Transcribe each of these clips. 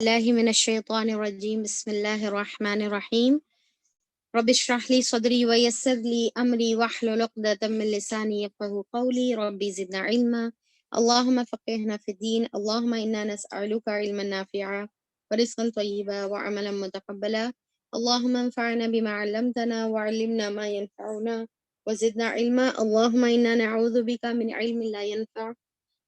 الله من الشيطان الرجيم بسم الله الرحمن الرحيم رب اشرح لي صدري ويسر لي أمري واحلل عقدة من لساني يفقهوا قولي ربي زدنا علما اللهم فقهنا في الدين اللهم إنا نسألك علما نافعا ورزقا طيبا وعملا متقبلا اللهم انفعنا بما علمتنا وعلمنا ما ينفعنا وزدنا علما اللهم إنا نعوذ بك من علم لا ينفع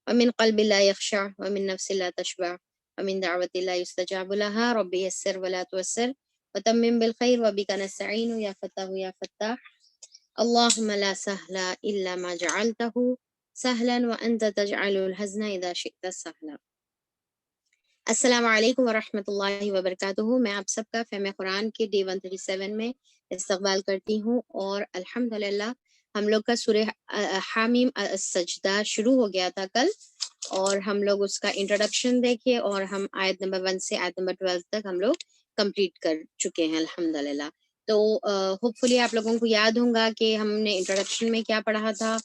ومن قلب لا يخشع ومن نفس لا تشبع ومن دعوة لا يستجاب لها ربي يسر ولا توسر وتمم بالخير وبك نستعين يا فتاه يا فتاح اللهم لا سهل إلا ما جعلته سهلا وأنت تجعل الحزن إذا شئت سهلا السلام علیکم ورحمۃ اللہ وبرکاتہ. میں آپ سب کا فہم قرآن کے ڈے 137 میں استقبال کرتی ہوں اور الحمدللہ ہم لوگ کا سورہ حامیم السجدہ شروع ہو گیا تھا کل اور ہم لوگ اس کا انٹروڈکشن دیکھے اور ہم آیت نمبر 1 سے آیت نمبر 12 تک ہم لوگ کمپلیٹ کر چکے ہیں الحمدللہ. تو ہوپ فلی آپ لوگوں کو یاد ہوگا کہ ہم نے انٹروڈکشن میں کیا پڑھا تھا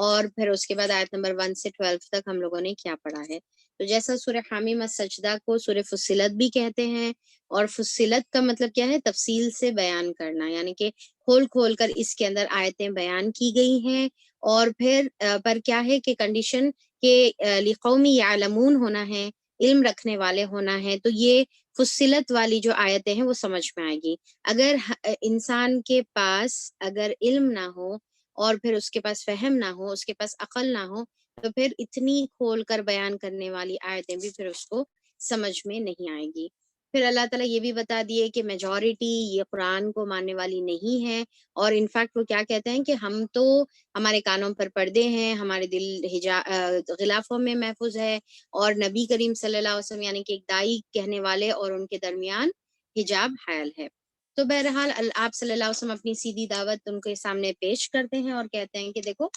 اور پھر اس کے بعد آیت نمبر 1 سے 12 تک ہم لوگوں نے کیا پڑھا ہے. تو جیسا سورہ حامیم السجدہ کو سورہ فصلت بھی کہتے ہیں اور فصلت کا مطلب کیا ہے؟ تفصیل سے بیان کرنا، یعنی کہ کھول کھول کر اس کے اندر آیتیں بیان کی گئی ہیں. اور پھر پر کیا ہے کہ کنڈیشن کہ لقوم یعلمون ہونا ہے، علم رکھنے والے ہونا ہے، تو یہ فصلت والی جو آیتیں ہیں وہ سمجھ میں آئے گی. اگر انسان کے پاس اگر علم نہ ہو اور پھر اس کے پاس فہم نہ ہو، اس کے پاس عقل نہ ہو، تو پھر اتنی کھول کر بیان کرنے والی آیتیں بھی پھر اس کو سمجھ میں نہیں آئے گی. پھر اللہ تعالیٰ یہ بھی بتا دیے کہ میجورٹی یہ قرآن کو ماننے والی نہیں ہے، اور انفیکٹ وہ کیا کہتے ہیں کہ ہم تو ہمارے کانوں پر پردے ہیں، ہمارے دل غلافوں میں محفوظ ہے، اور نبی کریم صلی اللہ علیہ وسلم یعنی کہ ایک دائی کہنے والے اور ان کے درمیان حجاب حائل ہے. تو بہرحال آپ صلی اللہ علیہ وسلم اپنی سیدھی دعوت ان کے سامنے پیش کرتے ہیں اور کہتے ہیں کہ دیکھو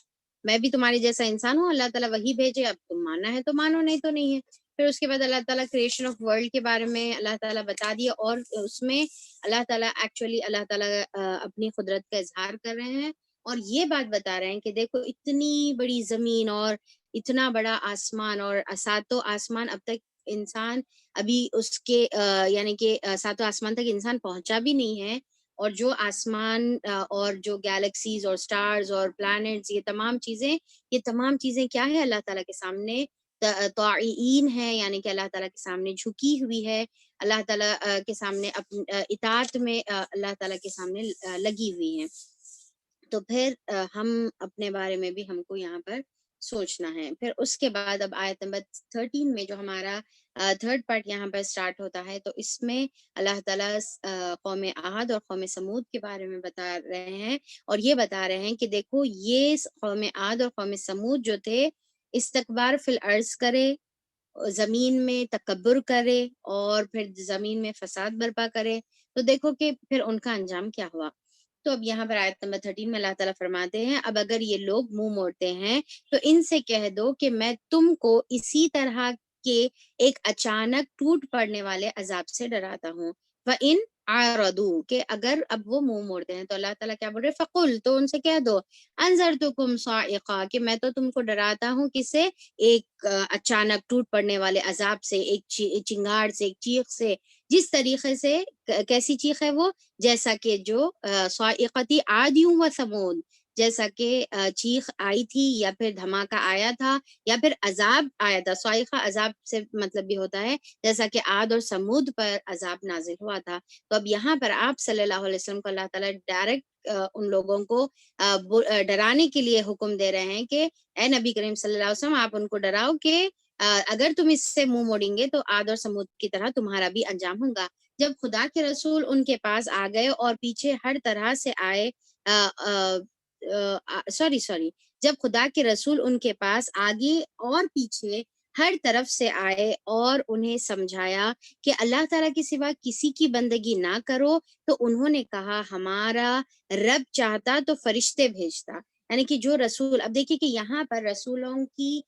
میں بھی تمہارے جیسا انسان ہوں، اللہ تعالیٰ وہی بھیجے، اب تم ماننا ہے تو مانو، نہیں تو نہیں ہے. پھر اس کے بعد اللہ تعالیٰ کریشن آف ورلڈ کے بارے میں اللہ تعالیٰ بتا دیا، اور اس میں اللہ تعالیٰ اللہ تعالیٰ اپنی قدرت کا اظہار کر رہے ہیں اور یہ بات بتا رہے ہیں کہ دیکھو اتنی بڑی زمین اور اتنا بڑا آسمان، اور ساتوں آسمان اب تک انسان ابھی اس کے یعنی کہ ساتوں آسمان تک انسان پہنچا بھی نہیں ہے، اور جو آسمان اور جو گیلیکسیز اور سٹارز اور پلانٹس، یہ تمام چیزیں کیا ہے؟ اللہ تعالیٰ کے سامنے طاعین ہے، یعنی کہ اللہ تعالیٰ کے سامنے جھکی ہوئی ہے، اللہ تعالیٰ کے سامنے اطاعت میں اللہ تعالیٰ کے سامنے لگی ہوئی ہیں. تو پھر ہم اپنے بارے میں بھی ہم کو یہاں پر سوچنا ہے. پھر اس کے بعد اب آیت نمبر 13 میں جو ہمارا تھرڈ پارٹ یہاں پر سٹارٹ ہوتا ہے، تو اس میں اللہ تعالیٰ قوم عاد اور قوم سمود کے بارے میں بتا رہے ہیں، اور یہ بتا رہے ہیں کہ دیکھو یہ قوم عاد اور قوم سمود جو تھے، استکبار فی الارض کرے، زمین میں تکبر کرے اور پھر زمین میں فساد برپا کرے، تو دیکھو کہ پھر ان کا انجام کیا ہوا. تو اب یہاں پر آیت نمبر 13 میں اللہ تعالیٰ فرماتے ہیں اب اگر یہ لوگ منہ موڑتے ہیں تو ان سے کہہ دو کہ میں تم کو اسی طرح کے ایک اچانک ٹوٹ پڑنے والے عذاب سے ڈراتا ہوں. وَإِنْ عَارَضُوا کہ اگر اب وہ منہ موڑتے ہیں تو اللہ تعالیٰ کیا بول رہے؟ فَقُلْ تو ان سے کہہ دو أَنذَرْتُكُمْ صَاعِقَةً کہ میں تو تم کو ڈراتا ہوں کس سے؟ ایک اچانک ٹوٹ پڑنے والے عذاب سے، ایک چنگاڑ سے، ایک چیخ سے. جس طریقے سے کیسی چیخ ہے وہ؟ جیسا کہ جو صاعقتی عاد و ثمود، جیسا کہ چیخ آئی تھی یا پھر دھماکہ آیا تھا یا پھر عذاب آیا تھا. صاعقہ عذاب سے مطلب بھی ہوتا ہے جیسا کہ عاد اور سمود پر عذاب نازل ہوا تھا. تو اب یہاں پر آپ صلی اللہ علیہ وسلم کو اللہ تعالیٰ ڈائریکٹ ان لوگوں کو ڈرانے کے لیے حکم دے رہے ہیں کہ اے نبی کریم صلی اللہ علیہ وسلم آپ ان کو ڈراؤ کہ اگر تم اس سے منہ موڑیں گے تو عاد اور سمود کی طرح تمہارا بھی انجام ہوگا. جب خدا کے رسول ان کے پاس آ گئے اور پیچھے ہر طرح سے آئے جب خدا کے رسول ان کے پاس آگے اور پیچھے ہر طرف سے آئے اور انہیں سمجھایا کہ اللہ تعالیٰ کے سوا کسی کی بندگی نہ کرو، تو انہوں نے کہا ہمارا رب چاہتا تو فرشتے بھیجتا. یعنی کہ جو رسول، اب دیکھیے کہ یہاں پر رسولوں کی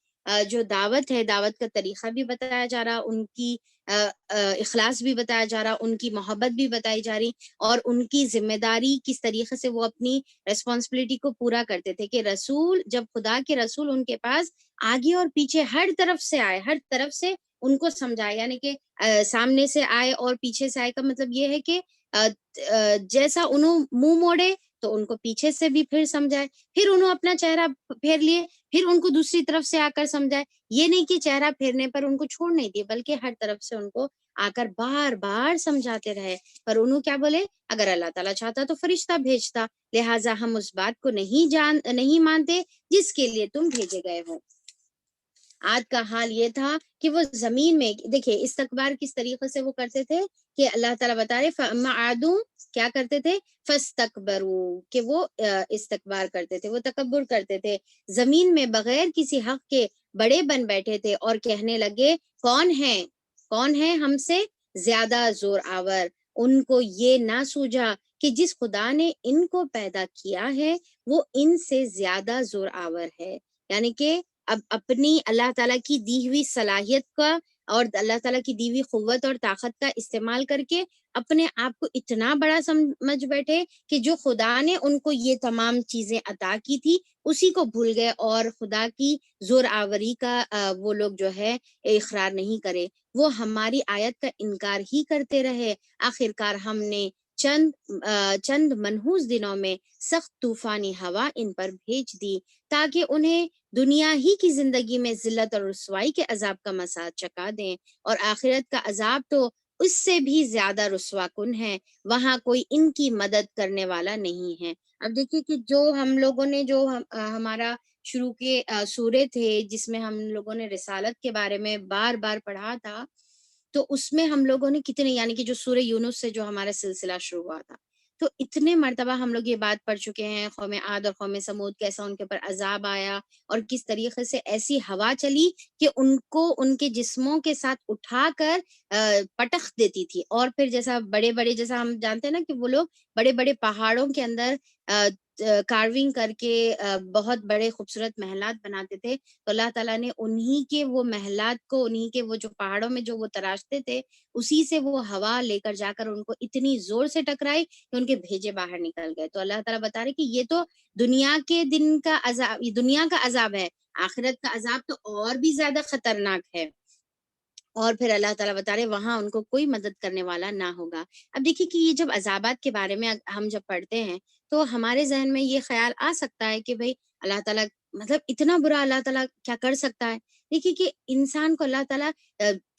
جو دعوت ہے، دعوت کا طریقہ بھی بتایا جا رہا، ان کی اخلاص بھی بتایا جا رہا، ان کی محبت بھی بتائی جا رہی، اور ان کی ذمہ داری کس طریقے سے وہ اپنی ریسپانسبلٹی کو پورا کرتے تھے کہ رسول، جب خدا کے رسول ان کے پاس آگے اور پیچھے ہر طرف سے آئے، ہر طرف سے ان کو سمجھائے، یعنی کہ سامنے سے آئے اور پیچھے سے آئے کا مطلب یہ ہے کہ جیسا انہوں منہ موڑے تو ان کو پیچھے سے بھی پھر سمجھائے، پھر انہوں اپنا چہرہ پھیر لیے پھر ان کو دوسری طرف سے آ کر سمجھائے. یہ نہیں کہ چہرہ پھیرنے پر ان کو چھوڑ نہیں دیے، بلکہ ہر طرف سے ان کو آ کر بار بار سمجھاتے رہے. پر انہوں کیا بولے، اگر اللہ تعالیٰ چاہتا تو فرشتہ بھیجتا، لہٰذا ہم اس بات کو نہیں مانتے جس کے لیے تم بھیجے گئے ہو. عاد کا حال یہ تھا کہ وہ زمین میں، دیکھیں استکبار کس طریقے سے وہ کرتے تھے کہ اللہ تعالیٰ بتا رہے فَأَمَّا عَادٌ کیا کرتے تھے، فَاسْتَكْبَرُوا کہ وہ استکبار کرتے تھے، وہ تکبر کرتے تھے، زمین میں بغیر کسی حق کے بڑے بن بیٹھے تھے اور کہنے لگے کون ہے ہم سے زیادہ زور آور. ان کو یہ نہ سوجھا کہ جس خدا نے ان کو پیدا کیا ہے وہ ان سے زیادہ زور آور ہے. یعنی کہ اب اپنی اللہ تعالیٰ کی دی ہوئی صلاحیت کا اور اللہ تعالیٰ کی دی ہوئی قوت اور طاقت کا استعمال کر کے اپنے آپ کو اتنا بڑا سمجھ بیٹھے کہ جو خدا نے ان کو یہ تمام چیزیں عطا کی تھی اسی کو بھول گئے، اور خدا کی زور آوری کا وہ لوگ جو ہے اقرار نہیں کرے، وہ ہماری آیت کا انکار ہی کرتے رہے. آخرکار ہم نے چند منحوس دنوں میں سخت طوفانی ہوا ان پر بھیج دی تاکہ انہیں دنیا ہی کی زندگی میں ذلت اور رسوائی کے عذاب کا مسا چکا دیں، اور آخرت کا عذاب تو اس سے بھی زیادہ رسوا کن ہے، وہاں کوئی ان کی مدد کرنے والا نہیں ہے. اب دیکھیے کہ جو ہم لوگوں نے جو ہمارا شروع کے سورے تھے جس میں ہم لوگوں نے رسالت کے بارے میں بار بار پڑھا تھا، تو اس میں ہم لوگوں نے کتنے، یعنی کہ جو سورہ یونس سے جو ہمارا سلسلہ شروع ہوا تھا، تو اتنے مرتبہ ہم لوگ یہ بات پڑھ چکے ہیں، قوم عاد اور قوم سمود کیسا ان کے اوپر عذاب آیا اور کس طریقے سے ایسی ہوا چلی کہ ان کو ان کے جسموں کے ساتھ اٹھا کر پٹخ دیتی تھی، اور پھر جیسا جیسا ہم جانتے ہیں نا کہ وہ لوگ بڑے بڑے پہاڑوں کے اندر کارونگ کر کے بہت بڑے خوبصورت محلات بناتے تھے، تو اللہ تعالیٰ نے انہی کے وہ محلات کو، انہی کے وہ جو پہاڑوں میں جو وہ تراشتے تھے اسی سے وہ ہوا لے کر جا کر ان کو اتنی زور سے ٹکرائی کہ ان کے بھیجے باہر نکل گئے. تو اللہ تعالیٰ بتا رہے کہ یہ تو دنیا کے دن کا عذاب، یہ دنیا کا عذاب ہے، آخرت کا عذاب تو اور بھی زیادہ خطرناک ہے. اور پھر اللہ تعالیٰ بتا رہے وہاں ان کو کوئی مدد کرنے والا نہ ہوگا. اب دیکھیے کہ یہ جب عذابات کے بارے میں ہم جب پڑھتے ہیں تو ہمارے ذہن میں یہ خیال آ سکتا ہے کہ بھئی اللہ تعالیٰ مطلب اتنا برا اللہ تعالیٰ کیا کر سکتا ہے. دیکھیے کہ انسان کو اللہ تعالیٰ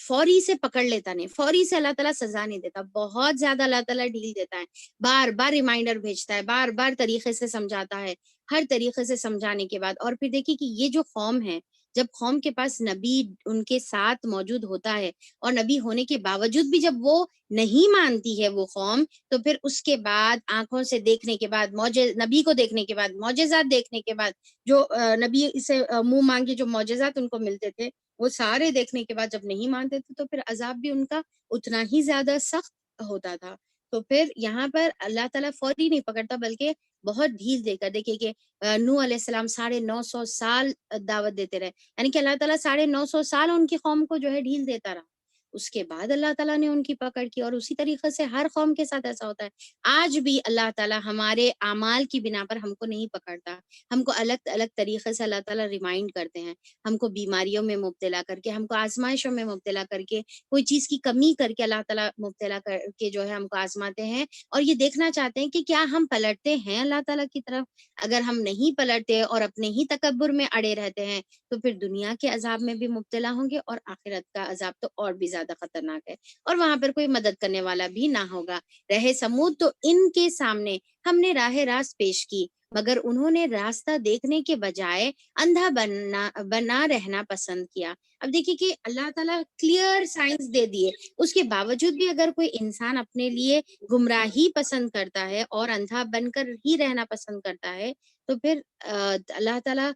فوری سے پکڑ لیتا نہیں، فوری سے اللہ تعالیٰ سزا نہیں دیتا، بہت زیادہ اللہ تعالیٰ ڈھیل دیتا ہے، بار بار ریمائنڈر بھیجتا ہے، بار بار طریقے سے سمجھاتا ہے، ہر طریقے سے سمجھانے کے بعد. اور پھر دیکھیے کہ یہ جو قوم ہے، جب قوم کے پاس نبی ان کے ساتھ موجود ہوتا ہے اور نبی ہونے کے باوجود بھی جب وہ نہیں مانتی ہے وہ قوم، تو پھر اس کے بعد آنکھوں سے دیکھنے کے بعد نبی کو دیکھنے کے بعد معجزات دیکھنے کے بعد جو نبی سے منہ مانگے جو معجزات ان کو ملتے تھے وہ سارے دیکھنے کے بعد جب نہیں مانتے تھے تو پھر عذاب بھی ان کا اتنا ہی زیادہ سخت ہوتا تھا. تو پھر یہاں پر اللہ تعالیٰ فوری نہیں پکڑتا بلکہ بہت ڈھیل دے کر، دیکھیے کہ نوح علیہ السلام 950 سال دعوت دیتے رہے، یعنی کہ اللہ تعالیٰ 950 سال ان کی قوم کو جو ہے ڈھیل دیتا رہا، اس کے بعد اللہ تعالیٰ نے ان کی پکڑ کی. اور اسی طریقے سے ہر قوم کے ساتھ ایسا ہوتا ہے. آج بھی اللہ تعالیٰ ہمارے اعمال کی بنا پر ہم کو نہیں پکڑتا، ہم کو الگ الگ طریقے سے اللہ تعالیٰ ریمائنڈ کرتے ہیں، ہم کو بیماریوں میں مبتلا کر کے، ہم کو آزمائشوں میں مبتلا کر کے، کوئی چیز کی کمی کر کے اللہ تعالیٰ مبتلا کر کے جو ہے ہم کو آزماتے ہیں، اور یہ دیکھنا چاہتے ہیں کہ کیا ہم پلٹتے ہیں اللہ تعالیٰ کی طرف. اگر ہم نہیں پلٹتے اور اپنے ہی تکبر میں اڑے رہتے ہیں تو پھر دنیا کے عذاب میں بھی مبتلا ہوں گے، اور آخرت کا عذاب تو اور بھی زیادہ خطرناک ہے، اور وہاں پر کوئی مدد کرنے والا بھی نہ ہوگا. رہے سمود تو ان کے سامنے ہم نے راہ راست پیش کی، مگر انہوں نے راستہ دیکھنے کے بجائے اندھا بنا رہنا پسند کیا. اب دیکھیے کہ اللہ تعالیٰ کلیئر سائنس دے دیے، اس کے باوجود بھی اگر کوئی انسان اپنے لیے گمراہی پسند کرتا ہے اور اندھا بن کر ہی رہنا پسند کرتا ہے تو پھر اللہ تعالیٰ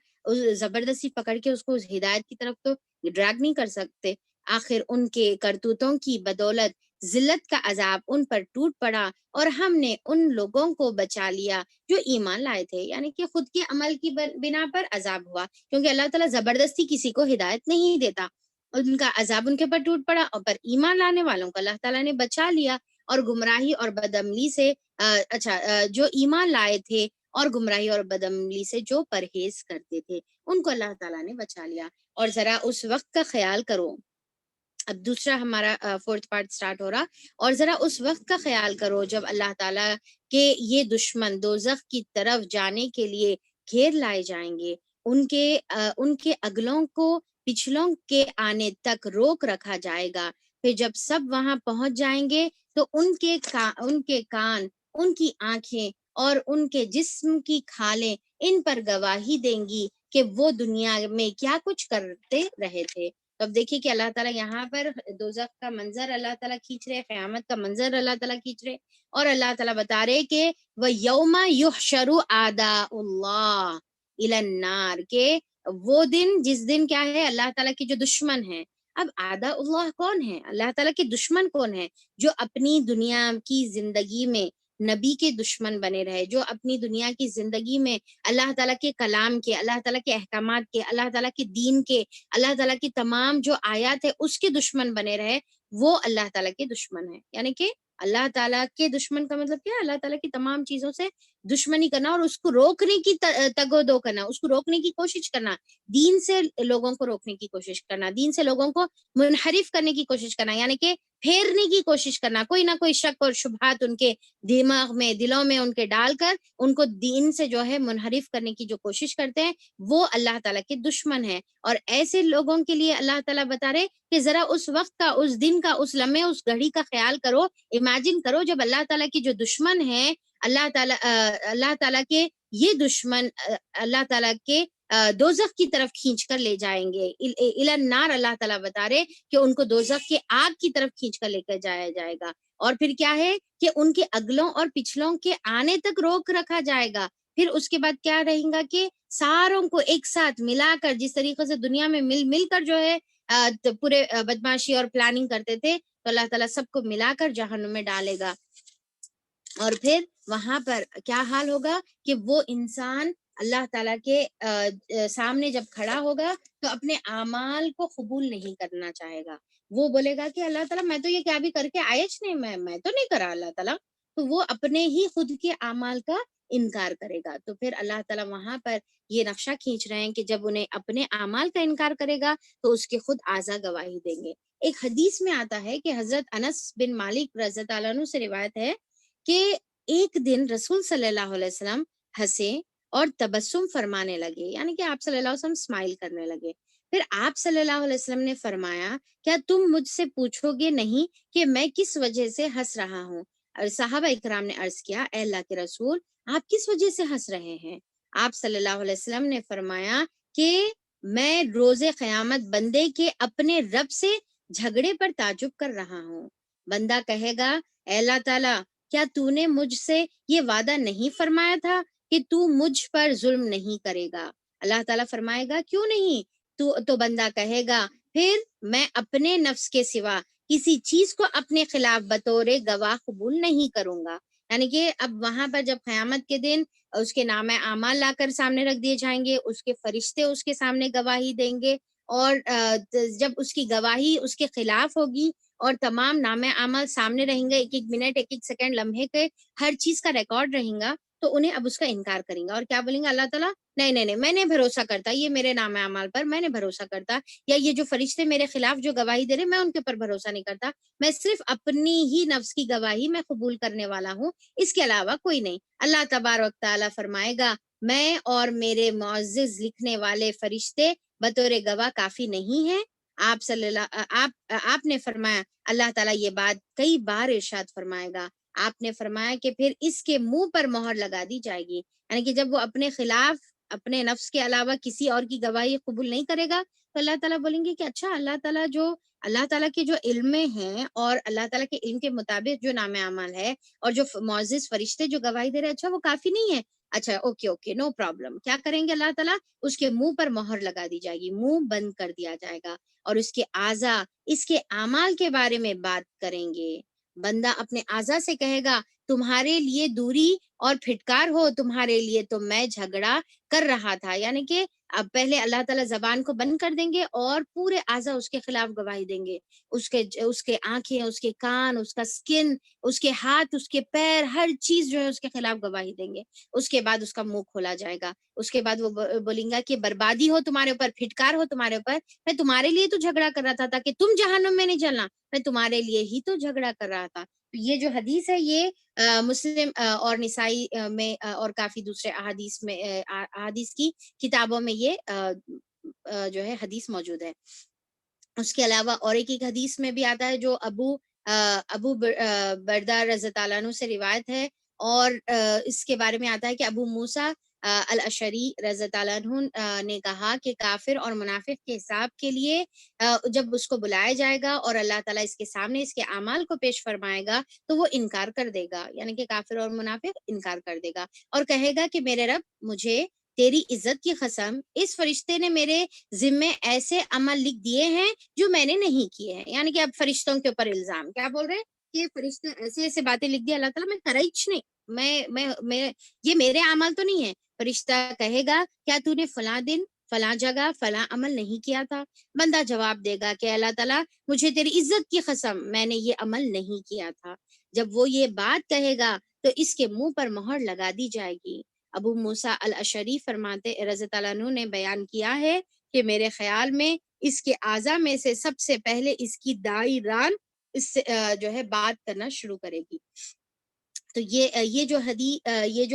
زبردستی پکڑ کے اس کو اس ہدایت کی طرف تو ڈریگ نہیں کر سکتے. آخر ان کے کرتوتوں کی بدولت ذلت کا عذاب ان پر ٹوٹ پڑا، اور ہم نے ان لوگوں کو بچا لیا جو ایمان لائے تھے. یعنی کہ خود کے عمل کی بنا پر عذاب ہوا، کیونکہ اللہ تعالیٰ زبردستی کسی کو ہدایت نہیں دیتا. ان کا عذاب ان کے پر ٹوٹ پڑا، اور پر ایمان لانے والوں کو اللہ تعالیٰ نے بچا لیا، اور گمراہی اور بدعملی سے جو ایمان لائے تھے اور گمراہی اور بدعملی سے جو پرہیز کرتے تھے ان کو اللہ تعالیٰ نے بچا لیا. اور ذرا اس وقت کا خیال کرو اب دوسرا ہمارا فورتھ پارٹ سٹارٹ ہو رہا، اور ذرا اس وقت کا خیال کرو جب اللہ تعالیٰ کے یہ دشمن دوزخ کی طرف جانے کے لیے گھیر لائے جائیں گے، ان کے اگلوں کو پچھلوں کے آنے تک روک رکھا جائے گا، پھر جب سب وہاں پہنچ جائیں گے تو ان کے کان، ان کی آنکھیں اور ان کے جسم کی کھالیں ان پر گواہی دیں گی کہ وہ دنیا میں کیا کچھ کرتے رہے تھے۔ تو اب دیکھیے کہ اللہ تعالیٰ یہاں پر دوزخ کا منظر اللہ تعالیٰ کھینچ رہے، قیامت کا منظر اللہ تعالیٰ کھینچ رہے، اور اللہ تعالیٰ بتا رہے کہ وَيَوْمَ يُحْشَرُ أَعْدَاءُ اللَّهِ إِلَى النَّارِ، کہ وہ دن جس دن کیا ہے، اللہ تعالیٰ کے جو دشمن ہیں۔ اب اعداء اللہ کون ہیں؟ اللہ تعالیٰ کے دشمن کون ہیں؟ جو اپنی دنیا کی زندگی میں نبی کے دشمن بنے رہے، جو اپنی دنیا کی زندگی میں اللہ تعالیٰ کے کلام کے، اللہ تعالیٰ کے احکامات کے، اللہ تعالیٰ کے دین کے، اللہ تعالیٰ کی تمام جو آیات ہے اس کے دشمن بنے رہے، وہ اللہ تعالیٰ کے دشمن ہیں۔ یعنی کہ اللہ تعالیٰ کے دشمن کا مطلب کیا ہے؟ اللہ تعالیٰ کی تمام چیزوں سے دشمنی کرنا، اور اس کو روکنے کی تگ و دو کرنا، اس کو روکنے کی کوشش کرنا، دین سے لوگوں کو روکنے کی کوشش کرنا، دین سے لوگوں کو منحرف کرنے کی کوشش کرنا، یعنی کہ پھیرنے کی کوشش کرنا، کوئی نہ کوئی شک اور شبہات ان کے دماغ میں، دلوں میں ان کے ڈال کر ان کو دین سے جو ہے منحرف کرنے کی جو کوشش کرتے ہیں، وہ اللہ تعالیٰ کے دشمن ہیں۔ اور ایسے لوگوں کے لیے اللہ تعالیٰ بتا رہے کہ ذرا اس وقت کا، اس دن کا، اس لمحے، اس گھڑی کا خیال کرو، امیجن کرو جب اللہ تعالیٰ کی جو دشمن ہیں، اللہ تعالیٰ کے یہ دشمن اللہ تعالیٰ کے دوزخ کی طرف کھینچ کر لے جائیں گے، الی النار، اللہ تعالیٰ بتا رہے کہ ان کو دوزخ کے آگ کی طرف کھینچ کر لے کر جایا جائے گا، اور پھر کیا ہے کہ ان کے اگلوں اور پچھلوں کے آنے تک روک رکھا جائے گا۔ پھر اس کے بعد کیا رہیں گا کہ ساروں کو ایک ساتھ ملا کر، جس طریقے سے دنیا میں مل کر جو ہے پورے بدماشی اور پلاننگ کرتے تھے، تو اللہ تعالیٰ سب کو ملا کر جہنم میں ڈالے گا، اور پھر وہاں پر کیا حال ہوگا کہ وہ انسان اللہ تعالیٰ کے سامنے جب کھڑا ہوگا تو اپنے اعمال کو قبول نہیں کرنا چاہے گا، وہ بولے گا کہ اللہ تعالیٰ میں تو یہ کیا بھی کر کے آئیچ نہیں، میں تو نہیں کرا اللہ تعالیٰ، تو وہ اپنے ہی خود کے اعمال کا انکار کرے گا۔ تو پھر اللہ تعالیٰ وہاں پر یہ نقشہ کھینچ رہے ہیں کہ جب انہیں اپنے اعمال کا انکار کرے گا تو اس کے خود اعضا گواہی دیں گے۔ ایک حدیث میں آتا ہے کہ حضرت انس بن مالک رضی اللہ عنہ سے روایت ہے کہ ایک دن رسول صلی اللہ علیہ وسلم ہنسے اور تبسم فرمانے لگے، یعنی کہ آپ صلی اللہ علیہ وسلم اسمائل کرنے لگے۔ پھر آپ صلی اللہ علیہ وسلم نے فرمایا کیا تم مجھ سے پوچھو گے نہیں کہ میں کس وجہ سے ہنس رہا ہوں؟ اور صحابہ اکرام نے عرض کیا اے اللہ کے رسول، آپ کس وجہ سے ہنس رہے ہیں؟ آپ صلی اللہ علیہ وسلم نے فرمایا کہ میں روز قیامت بندے کے اپنے رب سے جھگڑے پر تعجب کر رہا ہوں۔ بندہ کہے گا اے اللہ تعالیٰ، کیا تو نے مجھ سے یہ وعدہ نہیں فرمایا تھا کہ تو مجھ پر ظلم نہیں کرے گا؟ اللہ تعالیٰ فرمائے گا کیوں نہیں؟ تو بندہ کہے گا پھر میں اپنے نفس کے سوا کسی چیز کو اپنے خلاف بطور گواہ قبول نہیں کروں گا۔ یعنی کہ اب وہاں پر جب قیامت کے دن اس کے نام اعمال لا کر سامنے رکھ دیے جائیں گے، اس کے فرشتے اس کے سامنے گواہی دیں گے، اور جب اس کی گواہی اس کے خلاف ہوگی اور تمام نام اعمال سامنے رہیں گے، ایک ایک منٹ، ایک ایک سیکنڈ، لمحے کے ہر چیز کا ریکارڈ رہیں گا، تو انہیں اب اس کا انکار کریں گا اور کیا بولیں گے اللہ تعالیٰ نہیں میں نے بھروسہ کرتا، یہ میرے نام اعمال پر میں نے بھروسہ کرتا، یا یہ جو فرشتے میرے خلاف جو گواہی دے رہے میں ان کے پر بھروسہ نہیں کرتا، میں صرف اپنی ہی نفس کی گواہی میں قبول کرنے والا ہوں، اس کے علاوہ کوئی نہیں۔ اللہ تبارک تعالیٰ فرمائے گا میں اور میرے معزز لکھنے والے فرشتے بطور گواہ کافی نہیں ہیں۔ آپ نے فرمایا اللہ تعالیٰ یہ بات کئی بار ارشاد فرمائے گا، آپ نے فرمایا کہ پھر اس کے منہ پر مہر لگا دی جائے گی، یعنی کہ جب وہ اپنے خلاف اپنے نفس کے علاوہ کسی اور کی گواہی قبول نہیں کرے گا تو اللہ تعالیٰ بولیں گے کہ اچھا اللہ تعالیٰ کے جو علم میں ہیں اور اللہ تعالیٰ کے علم کے مطابق جو نام اعمال ہے اور جو معزز فرشتے جو گواہی دے رہے ہیں، اچھا وہ کافی نہیں ہے، اچھا اوکے نو پرابلم، کیا کریں گے اللہ تعالیٰ؟ اس کے منہ پر مہر لگا دی جائے گی، منہ بند کر دیا جائے گا، اور اس کے اعضا اس کے اعمال کے بارے میں بات کریں گے۔ بندہ اپنے اعضا سے کہے گا تمہارے لیے دوری اور پھٹکار ہو تمہارے لیے تو میں جھگڑا کر رہا تھا. یعنی کہ اب پہلے اللہ تعالیٰ زبان کو بند کر دیں گے اور پورے اعضاء اس کے خلاف گواہی دیں گے. اس کے آنکھیں، اس کے کان، اس کا سکن، اس کے ہاتھ، اس کے پیر، ہر چیز جو ہے اس کے خلاف گواہی دیں گے. اس کے بعد اس کا منہ کھولا جائے گا. اس کے بعد وہ بولیں گا کہ بربادی ہو تمہارے اوپر، پھٹکار ہو تمہارے اوپر. میں تمہارے لیے تو جھگڑا کر رہا تھا تاکہ تم جہنم میں نہیں جلنا. میں تمہارے لیے ہی تو جھگڑا کر رہا تھا. یہ جو حدیث ہے یہ مسلم اور نسائی میں اور کافی دوسرے احادیث کی کتابوں میں یہ جو ہے حدیث موجود ہے. اس کے علاوہ اور ایک حدیث میں بھی آتا ہے جو ابو بردہ رضی اللہ عنہ سے روایت ہے، اور اس کے بارے میں آتا ہے کہ ابو موسیٰ الاشعری رضی اللہ عنہ نے کہا کہ کافر اور منافق کے حساب کے لیے جب اس کو بلایا جائے گا اور اللہ تعالیٰ اس کے سامنے اس کے اعمال کو پیش فرمائے گا تو وہ انکار کر دے گا. یعنی کہ کافر اور منافق انکار کر دے گا اور کہے گا کہ میرے رب، مجھے تیری عزت کی قسم اس فرشتے نے میرے ذمے ایسے عمل لکھ دیے ہیں جو میں نے نہیں کیے ہیں. یعنی کہ اب فرشتوں کے اوپر الزام کیا بول رہے ہیں کہ فرشتے ایسے ایسے باتیں لکھ دی اللہ تعالیٰ، میں کرا ہی نہیں، میں یہ میرے اعمال تو نہیں ہے. فرشتہ کہے گا کیا تو نے فلاں دن فلاں جگہ فلاں عمل نہیں کیا تھا؟ بندہ جواب دے گا کہ اللہ تعالیٰ مجھے تیری عزت کی قسم میں نے یہ عمل نہیں کیا تھا. جب وہ یہ بات کہے گا تو اس کے منہ پر مہر لگا دی جائے گی. ابو موسیٰ الاشعری فرماتے رضی اللہ عنہ نے بیان کیا ہے کہ میرے خیال میں اس کے اعضاء میں سے سب سے پہلے اس کی دائی ران اس سے جو ہے بات کرنا شروع کرے گی. تو یہ جو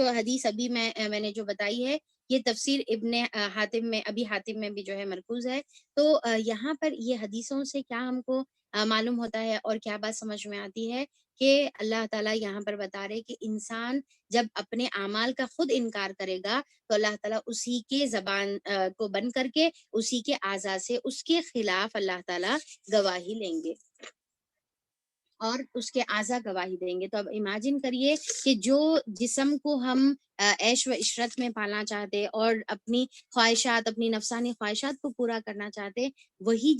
حدیث ابھی میں نے جو بتائی ہے یہ تفسیر ابن حاتم میں ابھی حاتم میں بھی جو ہے مرکوز ہے. تو یہاں پر یہ حدیثوں سے کیا ہم کو معلوم ہوتا ہے اور کیا بات سمجھ میں آتی ہے کہ اللہ تعالیٰ یہاں پر بتا رہے کہ انسان جب اپنے اعمال کا خود انکار کرے گا تو اللہ تعالیٰ اسی کے زبان کو بند کر کے اسی کے اعضاء سے اس کے خلاف اللہ تعالیٰ گواہی لیں گے اور اس کے اعضاء گواہی دیں گے. تو اب امیجن کریے کہ جو جسم کو ہم عیش و عشرت میں پالنا چاہتے اور اپنی خواہشات، اپنی نفسانی خواہشات کو پورا کرنا چاہتے، وہی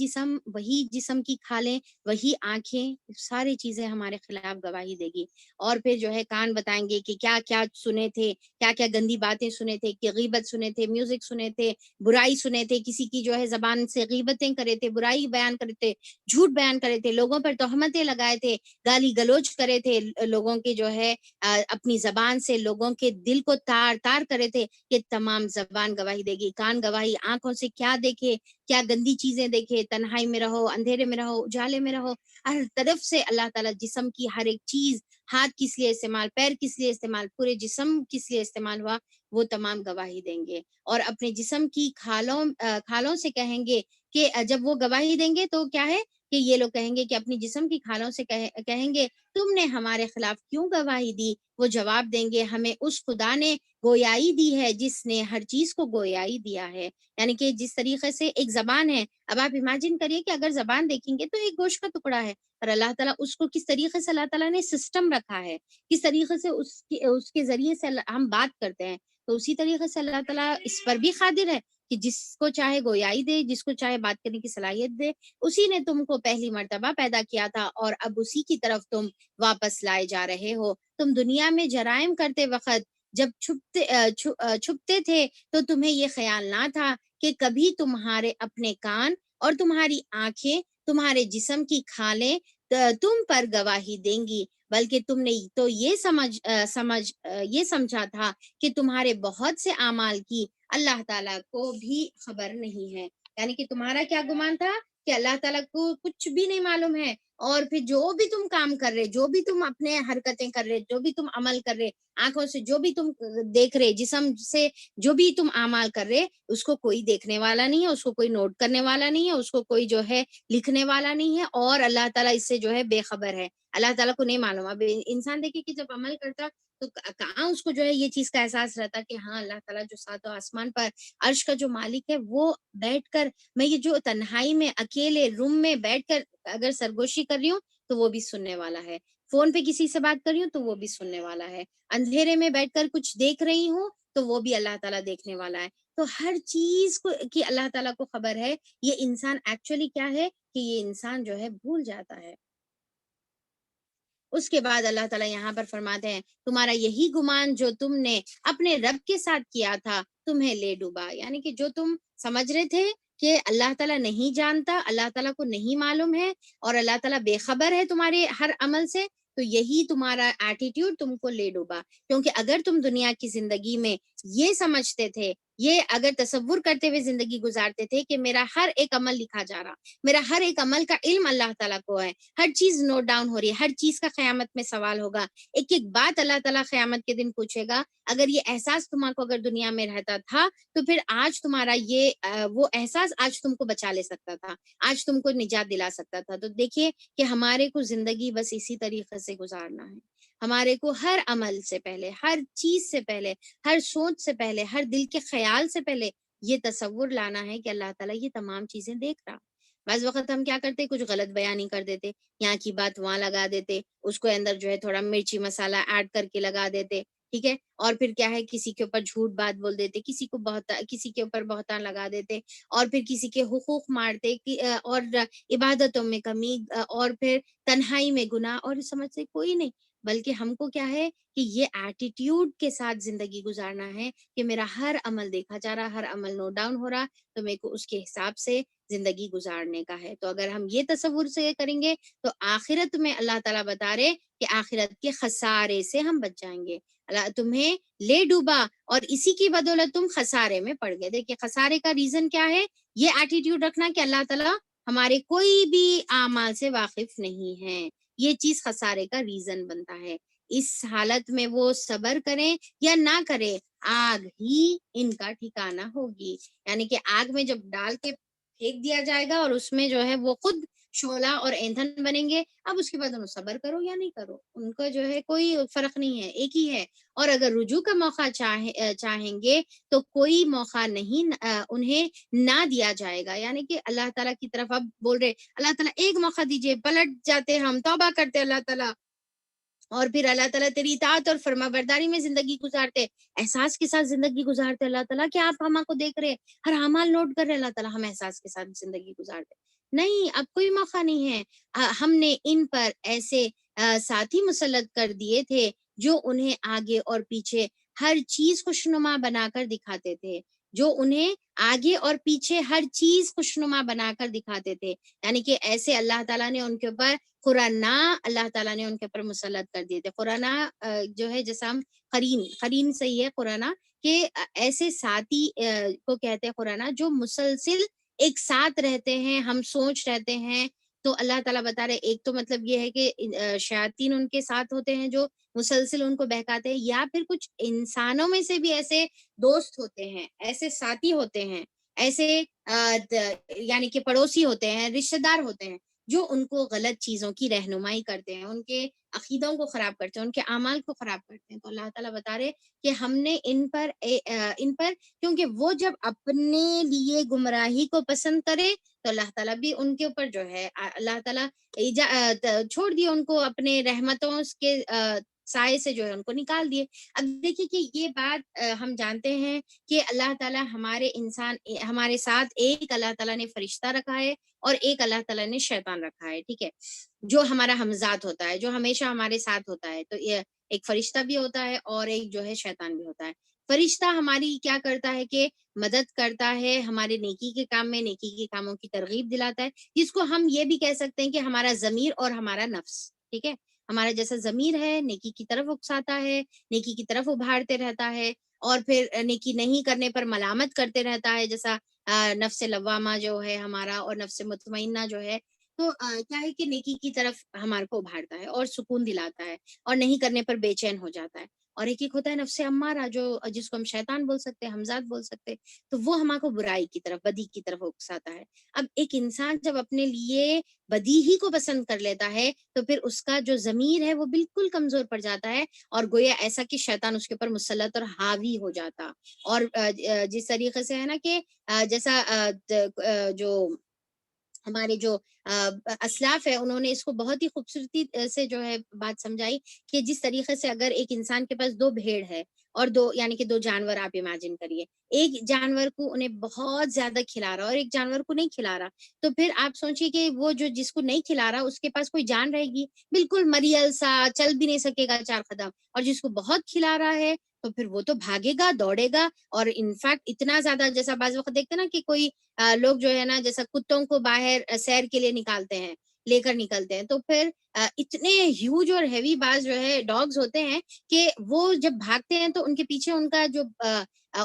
جسم کی کھالیں، وہی آنکھیں، ساری چیزیں ہمارے خلاف گواہی دے گی. اور پھر جو ہے کان بتائیں گے کہ کیا کیا سنے تھے، کیا کیا گندی باتیں سنے تھے، کہ غیبت سنے تھے، میوزک سنے تھے، برائی سنے تھے، کسی کی جو ہے زبان سے غیبتیں کرے تھے، برائی بیان کرے تھے، جھوٹ بیان کرے تھے، لوگوں پر تہمتیں لگائے تھے، گالی گلوچ کرے تھے، لوگوں کے جو ہے اپنی زبان سے لوگوں کے دل کو تار تار کرے تھے. یہ تمام زبان گواہی دے گی. کان گواہی، آنکھوں سے کیا دیکھے، کیا گندی چیزیں دیکھے، تنہائی میں رہو، اندھیرے میں رہو، اجالے میں رہو، ہر طرف سے اللہ تعالیٰ جسم کی ہر ایک چیز، ہاتھ کس لیے استعمال، پیر کس لیے استعمال، پورے جسم کس لیے استعمال ہوا، وہ تمام گواہی دیں گے. اور اپنے جسم کی کھالوں سے کہیں گے کہ جب وہ گواہی دیں گے تو کیا ہے کہ یہ لوگ کہیں گے کہ اپنی جسم کی کھالوں سے کہیں گے تم نے ہمارے خلاف کیوں گواہی دی؟ وہ جواب دیں گے ہمیں اس خدا نے گویائی دی ہے جس نے ہر چیز کو گویائی دیا ہے. یعنی کہ جس طریقے سے ایک زبان ہے، اب آپ امیجن کریے کہ اگر زبان دیکھیں گے تو ایک گوشت کا ٹکڑا ہے، اور اللہ تعالیٰ اس کو کس طریقے سے اللہ تعالیٰ نے سسٹم رکھا ہے، کس طریقے سے اس کے ذریعے سے ہم بات کرتے ہیں. تو اسی طریقے سے اللہ تعالیٰ اس پر بھی قادر ہے کہ جس کو چاہے گویائی دے، جس کو چاہے بات کرنے کی صلاحیت دے. اسی نے تم کو پہلی مرتبہ پیدا کیا تھا اور اب اسی کی طرف تم واپس لائے جا رہے ہو. تم دنیا میں جرائم کرتے وقت جب چھپتے تھے تو تمہیں یہ خیال نہ تھا کہ کبھی تمہارے اپنے کان اور تمہاری آنکھیں، تمہارے جسم کی کھالیں تم پر گواہی دیں گی، بلکہ تم نے تو یہ سمجھا تھا کہ تمہارے بہت سے اعمال کی اللہ تعالیٰ کو بھی خبر نہیں ہے. یعنی کہ تمہارا کیا گمان تھا کہ اللہ تعالیٰ کو کچھ بھی نہیں معلوم ہے، اور پھر جو بھی تم کام کر رہے، جو بھی تم اپنے حرکتیں کر رہے، جو بھی تم عمل کر رہے، آنکھوں سے جو بھی تم دیکھ رہے، جسم سے جو بھی تم اعمال کر رہے، اس کو کوئی دیکھنے والا نہیں ہے، اس کو کوئی نوٹ کرنے والا نہیں ہے، اس کو کوئی جو ہے لکھنے والا نہیں ہے، اور اللہ تعالیٰ اس سے جو ہے بے خبر ہے. اللہ تعالیٰ کو نہیں معلوم. اب انسان دیکھے کہ جب عمل کرتا تو کہاں اس کو جو ہے یہ چیز کا احساس رہتا کہ ہاں اللہ تعالیٰ جو ساتوں آسمان پر عرش کا جو مالک ہے وہ بیٹھ کر، میں یہ جو تنہائی میں اکیلے روم میں بیٹھ کر اگر سرگوشی کر رہی ہوں تو وہ بھی سننے والا ہے، فون پہ کسی سے بات کر رہی ہوں تو وہ بھی سننے والا ہے، اندھیرے میں بیٹھ کر کچھ دیکھ رہی ہوں تو وہ بھی اللہ تعالیٰ دیکھنے والا ہے. تو ہر چیز کو کی اللہ تعالیٰ کو خبر ہے. یہ انسان ایکچولی کیا ہے کہ یہ انسان جو ہے بھول جاتا ہے. اس کے بعد اللہ تعالیٰ یہاں پر فرماتے ہیں تمہارا یہی گمان جو تم نے اپنے رب کے ساتھ کیا تھا تمہیں لے ڈوبا، یعنی کہ جو تم سمجھ رہے تھے کہ اللہ تعالیٰ نہیں جانتا، اللہ تعالیٰ کو نہیں معلوم ہے اور اللہ تعالیٰ بے خبر ہے تمہارے ہر عمل سے، تو یہی تمہارا ایٹیٹیوڈ تم کو لے ڈوبا. کیونکہ اگر تم دنیا کی زندگی میں یہ سمجھتے تھے، یہ اگر تصور کرتے ہوئے زندگی گزارتے تھے کہ میرا ہر ایک عمل لکھا جا رہا، میرا ہر ایک عمل کا علم اللہ تعالیٰ کو ہے، ہر چیز نوٹ ڈاؤن ہو رہی ہے، ہر چیز کا قیامت میں سوال ہوگا، ایک ایک بات اللہ تعالیٰ قیامت کے دن پوچھے گا، اگر یہ احساس تمہارے کو اگر دنیا میں رہتا تھا تو پھر آج تمہارا یہ وہ احساس آج تم کو بچا لے سکتا تھا، آج تم کو نجات دلا سکتا تھا. تو دیکھیے کہ ہمارے کو زندگی بس اسی طریقے سے گزارنا ہے. ہمارے کو ہر عمل سے پہلے، ہر چیز سے پہلے، ہر سوچ سے پہلے، ہر دل کے خیال سے پہلے یہ تصور لانا ہے کہ اللہ تعالیٰ یہ تمام چیزیں دیکھ رہا. بعض وقت ہم کیا کرتے، کچھ غلط بیانی کر دیتے، یہاں کی بات وہاں لگا دیتے، اس کو اندر جو ہے تھوڑا مرچی مسالہ ایڈ کر کے لگا دیتے، ٹھیک ہے، اور پھر کیا ہے کسی کے اوپر جھوٹ بات بول دیتے، کسی کے اوپر بہتان لگا دیتے، اور پھر کسی کے حقوق مارتے اور عبادتوں میں کمی، اور پھر تنہائی میں گناہ، اور سمجھتے کوئی نہیں. بلکہ ہم کو کیا ہے کہ یہ ایٹیٹیوڈ کے ساتھ زندگی گزارنا ہے کہ میرا ہر عمل دیکھا جا رہا، ہر عمل نوٹ ڈاؤن ہو رہا، تو میرے کو اس کے حساب سے زندگی گزارنے کا ہے. تو اگر ہم یہ تصور سے کریں گے تو آخرت میں اللہ تعالیٰ بتا رہے کہ آخرت کے خسارے سے ہم بچ جائیں گے. اللہ تمہیں لے ڈوبا اور اسی کی بدولت تم خسارے میں پڑ گئے. دیکھیے خسارے کا ریزن کیا ہے، یہ ایٹیٹیوڈ رکھنا کہ اللہ تعالیٰ ہمارے کوئی بھی اعمال سے واقف نہیں ہے، یہ چیز خسارے کا ریزن بنتا ہے. اس حالت میں وہ صبر کریں یا نہ کریں، آگ ہی ان کا ٹھکانہ ہوگی. یعنی کہ آگ میں جب ڈال کے پھینک دیا جائے گا اور اس میں جو ہے وہ خود شعلہ اور ایندھن بنیں گے، اب اس کے بعد انہوں صبر کرو یا نہیں کرو، ان کا جو ہے کوئی فرق نہیں ہے، ایک ہی ہے. اور اگر رجوع کا موقع چاہیں گے تو کوئی موقع نہیں انہیں نہ دیا جائے گا. یعنی کہ اللہ تعالیٰ کی طرف اب بول رہے اللہ تعالیٰ ایک موقع دیجئے، پلٹ جاتے ہم، توبہ کرتے اللہ تعالیٰ، اور پھر اللہ تعالیٰ تیری اطاعت اور فرما برداری میں زندگی گزارتے، احساس کے ساتھ زندگی گزارتے. اللہ تعالیٰ کہ آپ ہم کو دیکھ رہے، ہر اعمال نوٹ کر رہے، اللہ تعالیٰ ہم احساس کے ساتھ زندگی گزارتے. نہیں، اب کوئی موقع نہیں ہے. ہم نے ان پر ایسے ساتھی مسلط کر دیے تھے جو انہیں آگے اور پیچھے ہر چیز خوشنما بنا کر دکھاتے تھے، جو انہیں آگے اور پیچھے ہر چیز خوشنما بنا کر دکھاتے تھے. یعنی کہ ایسے اللہ تعالیٰ نے ان کے اوپر قرانا، اللہ تعالیٰ نے ان کے اوپر مسلط کر دیے تھے. قرانا جو ہے جیسا ہم قرین صحیح ہے قرانا، کہ ایسے ساتھی کو کہتے ہیں قرانا جو مسلسل ایک ساتھ رہتے ہیں، ہم سوچ رہتے ہیں. تو اللہ تعالیٰ بتا رہے ایک تو مطلب یہ ہے کہ شیاطین ان کے ساتھ ہوتے ہیں جو مسلسل ان کو بہکاتے ہیں، یا پھر کچھ انسانوں میں سے بھی ایسے دوست ہوتے ہیں، ایسے ساتھی ہوتے ہیں، ایسے یعنی کہ پڑوسی ہوتے ہیں، رشتہ دار ہوتے ہیں جو ان کو غلط چیزوں کی رہنمائی کرتے ہیں، ان کے عقیدوں کو خراب کرتے ہیں، ان کے اعمال کو خراب کرتے ہیں. تو اللہ تعالیٰ بتا رہے کہ ہم نے ان پر کیونکہ وہ جب اپنے لیے گمراہی کو پسند کرے تو اللہ تعالیٰ بھی ان کے اوپر جو ہے اللہ تعالیٰ چھوڑ دیے ان کو اپنے رحمتوں کے سائے سے جو ہے ان کو نکال دیے. اب دیکھیے کہ یہ بات ہم جانتے ہیں کہ اللہ تعالیٰ ہمارے ساتھ ایک اللہ تعالیٰ نے فرشتہ رکھا ہے اور ایک اللہ تعالیٰ نے شیطان رکھا ہے، ٹھیک ہے، جو ہمارا ہمذات ہوتا ہے، جو ہمیشہ ہمارے ساتھ ہوتا ہے. تو یہ ایک فرشتہ بھی ہوتا ہے اور ایک جو ہے شیطان بھی ہوتا ہے. فرشتہ ہماری کیا کرتا ہے کہ مدد کرتا ہے ہمارے نیکی کے کام میں، نیکی کے کاموں کی ترغیب دلاتا ہے، جس کو ہم یہ بھی کہہ سکتے ہیں کہ ہمارا ضمیر اور ہمارا نفس، ٹھیک ہے، ہمارا جیسا ضمیر ہے نیکی کی طرف اکساتا ہے، نیکی کی طرف ابھارتے رہتا ہے، اور پھر نیکی نہیں کرنے پر ملامت کرتے رہتا ہے، جیسا نفس لوامہ جو ہے ہمارا اور نفس مطمئنہ جو ہے. تو کیا ہے کہ نیکی کی طرف ہمارے کو ابھارتا ہے اور سکون دلاتا ہے، اور نہیں کرنے پر بے چین ہو جاتا ہے. اور ایک ہوتا ہے نفس امارہ جس کو ہم شیطان بول سکتے ہیں، ہمزاد بول سکتے، تو وہ ہمارے کو برائی کی طرف، بدی کی طرف اکساتا ہے. اب ایک انسان جب اپنے لیے بدی ہی کو پسند کر لیتا ہے تو پھر اس کا جو ضمیر ہے وہ بالکل کمزور پڑ جاتا ہے، اور گویا ایسا کہ شیطان اس کے اوپر مسلط اور حاوی ہو جاتا. اور جس طریقے سے ہے نا کہ جیسا جو ہمارے جو اسلاف ہے انہوں نے اس کو بہت ہی خوبصورتی سے جو ہے بات سمجھائی کہ جس طریقے سے اگر ایک انسان کے پاس 2 بھیڑ ہے اور 2 یعنی کہ 2 جانور آپ امیجن کریے، ایک جانور کو انہیں بہت زیادہ کھلا رہا اور ایک جانور کو نہیں کھلا رہا، تو پھر آپ سوچیے کہ وہ جو جس کو نہیں کھلا رہا اس کے پاس کوئی جان رہے گی؟ بالکل مریل سا، چل بھی نہیں سکے گا 4 قدم، اور جس کو بہت کھلا رہا ہے تو پھر وہ تو بھاگے گا، دوڑے گا، اور انفیکٹ اتنا زیادہ، جیسا بعض وقت دیکھتے ہیں نا کہ کوئی لوگ جو ہے نا جیسا کتوں کو باہر سیر کے لیے نکالتے ہیں، لے کر نکلتے ہیں، تو پھر اتنے ہیوج اور ہیوی بعض جو ہے ڈاگز ہوتے ہیں کہ وہ جب بھاگتے ہیں تو ان کے پیچھے ان کا جو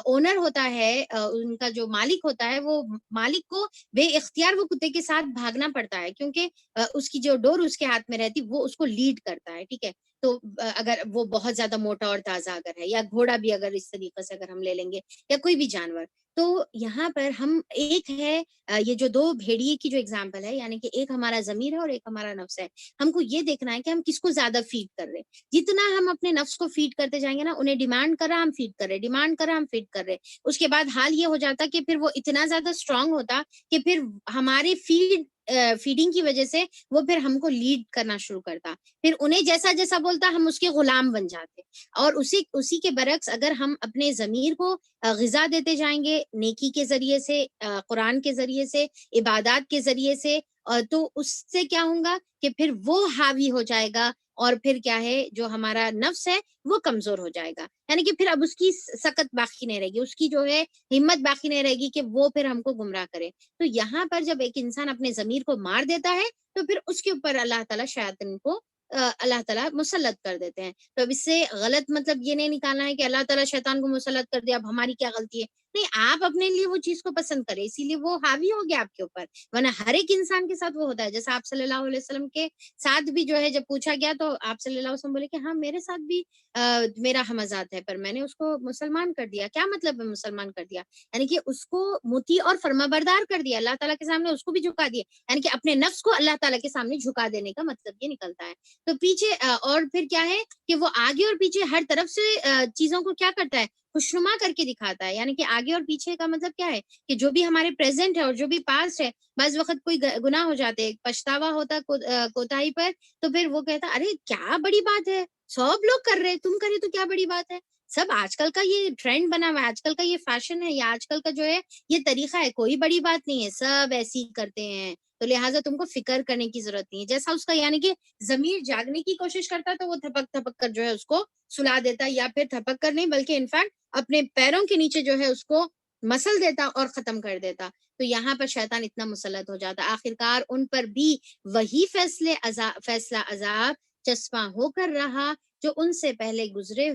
اونر ہوتا ہے، ان کا جو مالک ہوتا ہے، وہ مالک کو بے اختیار وہ کتے کے ساتھ بھاگنا پڑتا ہے، کیونکہ اس کی جو ڈور اس کے ہاتھ میں رہتی وہ اس کو لیڈ کرتا ہے، ٹھیک ہے؟ تو اگر وہ بہت زیادہ موٹا اور تازہ اگر ہے، یا گھوڑا بھی اگر اس طریقے سے اگر ہم لے لیں گے، یا کوئی بھی جانور، تو یہاں پر ہم ایک ہے یہ جو 2 بھیڑیے کی جو اگزامپل ہے، یعنی کہ ایک ہمارا ضمیر ہے اور ایک ہمارا نفس ہے، ہم کو یہ دیکھنا ہے کہ ہم کس کو زیادہ فیڈ کر رہے ہیں۔ جتنا ہم اپنے نفس کو فیڈ کرتے جائیں گے نا، انہیں ڈیمانڈ کرا ہم فیڈ کر رہے، ڈیمانڈ کرا ہم فیڈ کر رہے، اس کے بعد حال یہ ہو جاتا کہ پھر وہ اتنا زیادہ اسٹرانگ ہوتا کہ پھر ہمارے فیڈنگ کی وجہ سے وہ پھر ہم کو لیڈ کرنا شروع کرتا، پھر انہیں جیسا جیسا بولتا ہم اس کے غلام بن جاتے۔ اور اسی کے برعکس اگر ہم اپنے ضمیر کو غذا دیتے جائیں گے نیکی کے ذریعے سے، قرآن کے ذریعے سے، عبادات کے ذریعے سے، تو اس سے کیا ہوگا کہ پھر وہ حاوی ہو جائے گا، اور پھر کیا ہے جو ہمارا نفس ہے وہ کمزور ہو جائے گا، یعنی کہ پھر اب اس کی سکت باقی نہیں رہے گی، اس کی جو ہے ہمت باقی نہیں رہے گی کہ وہ پھر ہم کو گمراہ کرے۔ تو یہاں پر جب ایک انسان اپنے ضمیر کو مار دیتا ہے تو پھر اس کے اوپر اللہ تعالیٰ شیاطین کو اللہ تعالیٰ مسلط کر دیتے ہیں۔ تو اب اس سے غلط مطلب یہ نہیں نکالنا ہے کہ اللہ تعالیٰ شیطان کو مسلط کر دیا، اب ہماری کیا غلطی ہے، نہیں، آپ اپنے لیے وہ چیز کو پسند کریں، اسی لیے وہ حاوی ہو گیا آپ کے اوپر، ورنہ ہر ایک انسان کے ساتھ وہ ہوتا ہے۔ جیسا آپ صلی اللہ علیہ وسلم کے ساتھ بھی جو ہے جب پوچھا گیا تو آپ صلی اللہ علیہ وسلم بولے کہ ہاں میرے ساتھ بھی میرا ہمذات ہے، پر میں نے اس کو مسلمان کر دیا۔ کیا مطلب ہے مسلمان کر دیا؟ یعنی کہ اس کو مطیع اور فرما بردار کر دیا، اللہ تعالیٰ کے سامنے اس کو بھی جھکا دیا، یعنی کہ اپنے نفس کو اللہ تعالیٰ کے سامنے جھکا دینے کا مطلب یہ نکلتا ہے۔ تو پیچھے اور پھر کیا ہے کہ وہ آگے اور پیچھے ہر طرف سے چیزوں کو کیا کرتا ہے، خوشنما کر کے دکھاتا ہے، یعنی کہ آگے اور پیچھے کا مطلب کیا ہے کہ جو بھی ہمارے پریزنٹ ہے اور جو بھی پاسٹ ہے، بعض وقت کوئی گناہ ہو جاتے، پچھتاوا ہوتا کوتاہی پر، تو پھر وہ کہتا ارے کیا بڑی بات ہے، سب لوگ کر رہے تم کرے تو کیا بڑی بات ہے، سب آج کل کا یہ ٹرینڈ بنا ہوا ہے، آج کل کا یہ فیشن ہے، یا آج کل کا جو ہے یہ طریقہ ہے، کوئی بڑی بات نہیں ہے، سب ایسے ہی کرتے ہیں، تو لہٰذا تم کو فکر کرنے کی ضرورت نہیں ہے۔ جیسا اس کا یعنی کہ ضمیر جاگنے کی کوشش کرتا تو وہ تھپک تھپک کر جو ہے اس کو سلا دیتا، یا پھر تھپک کر نہیں بلکہ انفیکٹ اپنے پیروں کے نیچے جو ہے اس کو مسل دیتا اور ختم کر دیتا۔ تو یہاں پر شیطان اتنا مسلط ہو جاتا، آخرکار ان پر بھی وہی فیصلہ عذاب چسپاں ہو کر رہا جو ان سے پہلے گزرے